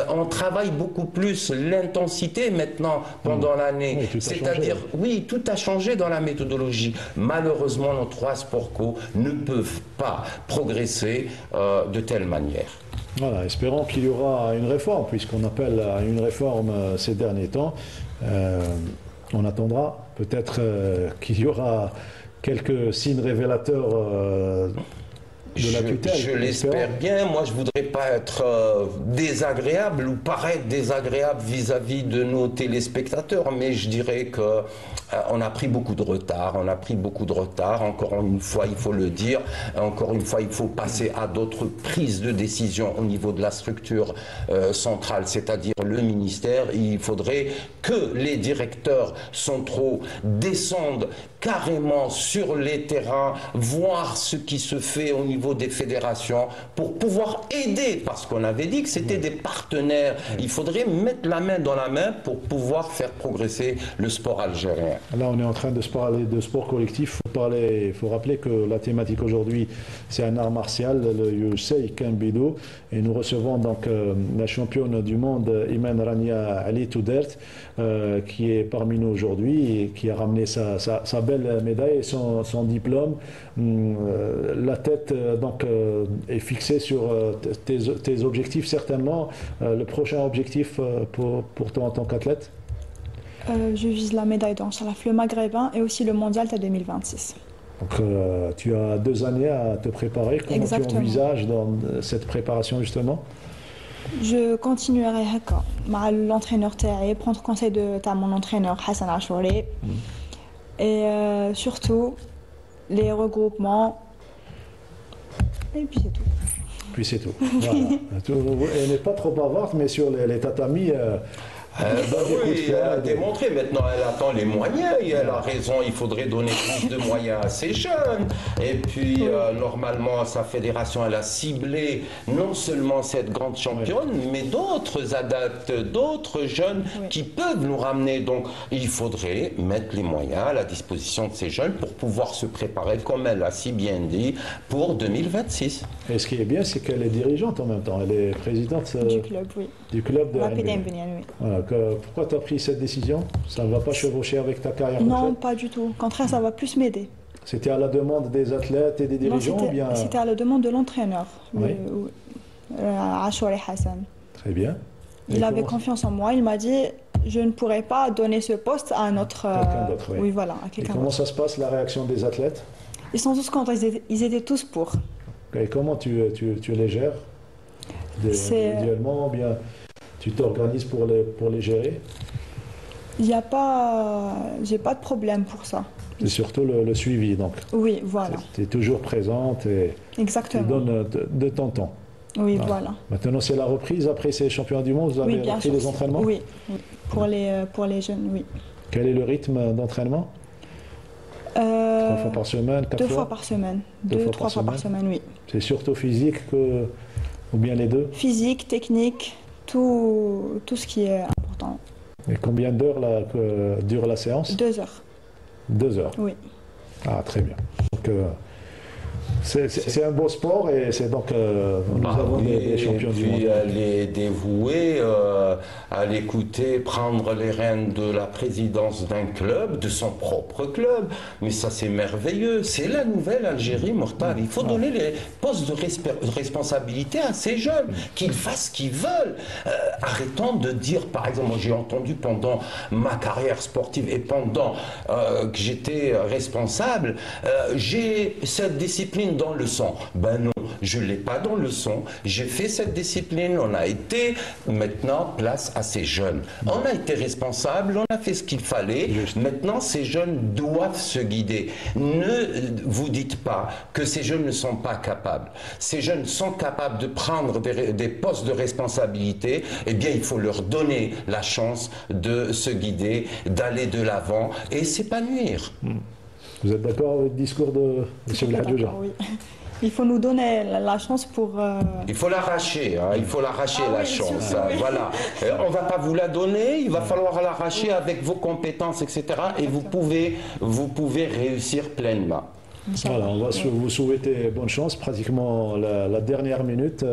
Speaker 3: On travaille beaucoup plus l'intensité maintenant pendant l'année. C'est-à-dire, oui, tout a changé dans la méthodologie. Malheureusement, nos 3 sports co ne peuvent pas progresser de telle manière.
Speaker 1: Voilà, espérons qu'il y aura une réforme, puisqu'on appelle à une réforme ces derniers temps. On attendra peut-être qu'il y aura quelques signes révélateurs de la tutelle.
Speaker 3: Je l'espère bien. Moi, je ne voudrais pas être désagréable ou paraître désagréable vis-à-vis de nos téléspectateurs, mais je dirais que on a pris beaucoup de retard. On a pris beaucoup de retard. Encore une fois, il faut le dire. Encore une fois, il faut passer à d'autres prises de décision au niveau de la structure centrale, c'est-à-dire le ministère. Il faudrait que les directeurs centraux descendent carrément sur les terrains, voir ce qui se fait au niveau des fédérations pour pouvoir aider, parce qu'on avait dit que c'était des partenaires. Il faudrait mettre la main dans la main pour pouvoir faire progresser le sport algérien.
Speaker 1: Là, on est en train de parler de sport collectif. Il faut rappeler que la thématique aujourd'hui, c'est un art martial, le Yusei Kambido, et nous recevons donc la championne du monde, Iman Rania Ali Toudert, qui est parmi nous aujourd'hui et qui a ramené sa belle médaille et son diplôme. La tête donc est fixée sur tes objectifs, certainement. Le prochain objectif pour toi en tant qu'athlète?
Speaker 2: Je vise la médaille d'or, le maghrébin et aussi le mondial de 2026.
Speaker 1: Donc tu as 2 années à te préparer. Comment tu envisages dans cette préparation justement?
Speaker 2: Je continuerai avec l'entraîneur تاعي, prendre conseil de mon entraîneur Hassan Achouri. Et surtout les regroupements. Et puis c'est tout.
Speaker 1: Puis c'est tout. Voilà. Elle n'est pas trop bavarde, mais sur les tatamis.
Speaker 3: Oui, elle a démontré. Maintenant, elle attend les moyens. Et elle a raison. Il faudrait donner plus de moyens à ces jeunes. Et puis, normalement, sa fédération, elle a ciblé non seulement cette grande championne, mais d'autres adeptes, d'autres jeunes qui peuvent nous ramener. Donc, il faudrait mettre les moyens à la disposition de ces jeunes pour pouvoir se préparer, comme elle l'a si bien dit, pour 2026.
Speaker 1: Et ce qui est bien, c'est qu'elle est dirigeante en même temps. Elle est présidente
Speaker 2: du club, oui.
Speaker 1: Du club de
Speaker 2: Rapid Mbnian, oui.
Speaker 1: Voilà. Pourquoi tu as pris cette décision? Ça ne va pas chevaucher avec ta carrière?
Speaker 2: Non, pas du tout. Au contraire, ça va plus m'aider.
Speaker 1: C'était à la demande des athlètes et des dirigeants?
Speaker 2: Non,
Speaker 1: bien...
Speaker 2: c'était à la demande de l'entraîneur, Achouri Hassan.
Speaker 1: Très bien.
Speaker 2: Il avait confiance en moi. Il m'a dit, je ne pourrais pas donner ce poste à un autre...
Speaker 1: Quelqu'un d'autre, oui.
Speaker 2: Oui, voilà, à quelqu'un d'autre.
Speaker 1: Comment ça se passe, la réaction des athlètes?
Speaker 2: Ils sont tous contents. Ils étaient tous pour.
Speaker 1: Et comment tu les gères? Individuellement, bien... Tu t'organises pour les gérer?
Speaker 2: J'ai pas de problème pour ça.
Speaker 1: C'est surtout le suivi, donc.
Speaker 2: Oui, voilà.
Speaker 1: Tu es toujours présente et
Speaker 2: exactement.
Speaker 1: Tu donnes de ton temps.
Speaker 2: Oui, voilà.
Speaker 1: Maintenant, c'est la reprise. Après ces championnats du monde, vous avez repris les entraînements?
Speaker 2: Oui, pour les jeunes, oui.
Speaker 1: Quel est le rythme d'entraînement? 3 fois par semaine, 4 fois?
Speaker 2: 2 fois par semaine. 2-3 fois par semaine, oui.
Speaker 1: C'est surtout physique ou bien les deux?
Speaker 2: Physique, technique. Tout ce qui est important.
Speaker 1: Et combien d'heures dure la séance?
Speaker 2: 2 heures.
Speaker 1: 2 heures?
Speaker 2: Oui.
Speaker 1: Ah, très bien. Donc, c'est un beau sport et c'est donc nous avons des champions du monde.
Speaker 3: Elle est dévouée à l'écouter, prendre les rênes de la présidence d'un club, de son propre club. Mais ça, c'est merveilleux. C'est la nouvelle Algérie, Mortal. Il faut donner les postes de responsabilité à ces jeunes, qu'ils fassent ce qu'ils veulent. Arrêtons de dire, par exemple, moi j'ai entendu pendant ma carrière sportive et pendant que j'étais responsable, j'ai cette discipline dans le sang. Ben non, je ne l'ai pas dans le sang. J'ai fait cette discipline, on a été maintenant place à ces jeunes. On a été responsable, on a fait ce qu'il fallait. Maintenant, ces jeunes doivent se guider. Ne vous dites pas que ces jeunes ne sont pas capables. Ces jeunes sont capables de prendre des postes de responsabilité. Eh bien, il faut leur donner la chance de se guider, d'aller de l'avant et s'épanouir.
Speaker 1: Vous êtes d'accord avec le discours de M. Belhadjouja?
Speaker 2: Oui. Il faut nous donner la chance pour...
Speaker 3: Il faut l'arracher, hein, il faut l'arracher la chance.
Speaker 2: Surtout, oui.
Speaker 3: Voilà. On ne va pas vous la donner, il va falloir l'arracher avec vos compétences, etc. Et vous pouvez réussir pleinement.
Speaker 1: Voilà, on va vous souhaiter bonne chance. Pratiquement la dernière minute.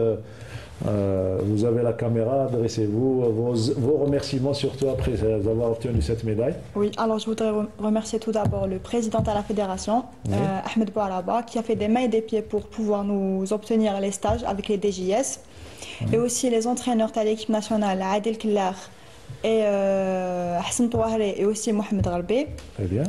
Speaker 1: Vous avez la caméra, adressez-vous vos remerciements, surtout après avoir obtenu cette médaille.
Speaker 2: Oui, alors je voudrais remercier tout d'abord le président de la fédération, Ahmed Bouaraba, qui a fait des mains et des pieds pour pouvoir nous obtenir les stages avec les DJS. Et aussi les entraîneurs de l'équipe nationale, Adil Killar et Hassan Touahri et aussi Mohamed Gharbi.
Speaker 1: Très bien.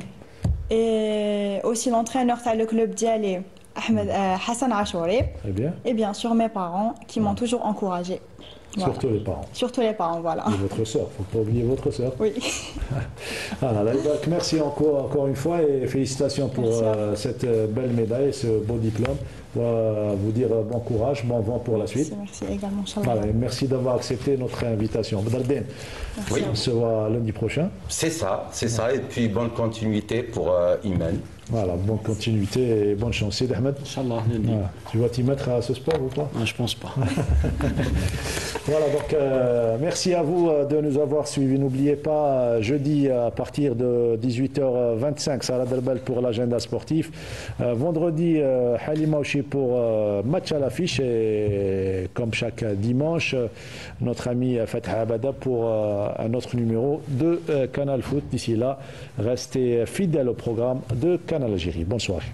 Speaker 2: Et aussi l'entraîneur du club Diali, Hassan Achouri.
Speaker 1: Très bien.
Speaker 2: Et bien sûr mes parents qui m'ont toujours encouragé. Voilà.
Speaker 1: Surtout les parents.
Speaker 2: Surtout les parents, voilà.
Speaker 1: Et votre sœur, il ne faut pas oublier votre sœur.
Speaker 2: Oui.
Speaker 1: Voilà, merci encore une fois et félicitations pour cette belle médaille, ce beau diplôme. On va vous dire bon courage, bon vent pour la suite.
Speaker 2: Merci également.
Speaker 1: Voilà, merci d'avoir accepté notre invitation. Badardine,
Speaker 3: oui.
Speaker 1: On se voit lundi prochain.
Speaker 3: C'est ça. Et puis bonne continuité pour Iman.
Speaker 1: Voilà, bonne continuité et bonne chance. Sid Ahmed,
Speaker 4: Inch'Allah.
Speaker 1: Voilà. Tu vas t'y mettre à ce sport ou pas?
Speaker 4: Non, je pense pas.
Speaker 1: Voilà, donc merci à vous de nous avoir suivis. N'oubliez pas, jeudi à partir de 18h25, Salah Derbel pour l'agenda sportif. Vendredi, Halima Ouchi pour match à l'affiche. Et comme chaque dimanche, notre ami Fatah Abada pour un autre numéro de Canal Foot. D'ici là, restez fidèles au programme de Canal Algérie. Bonne soirée.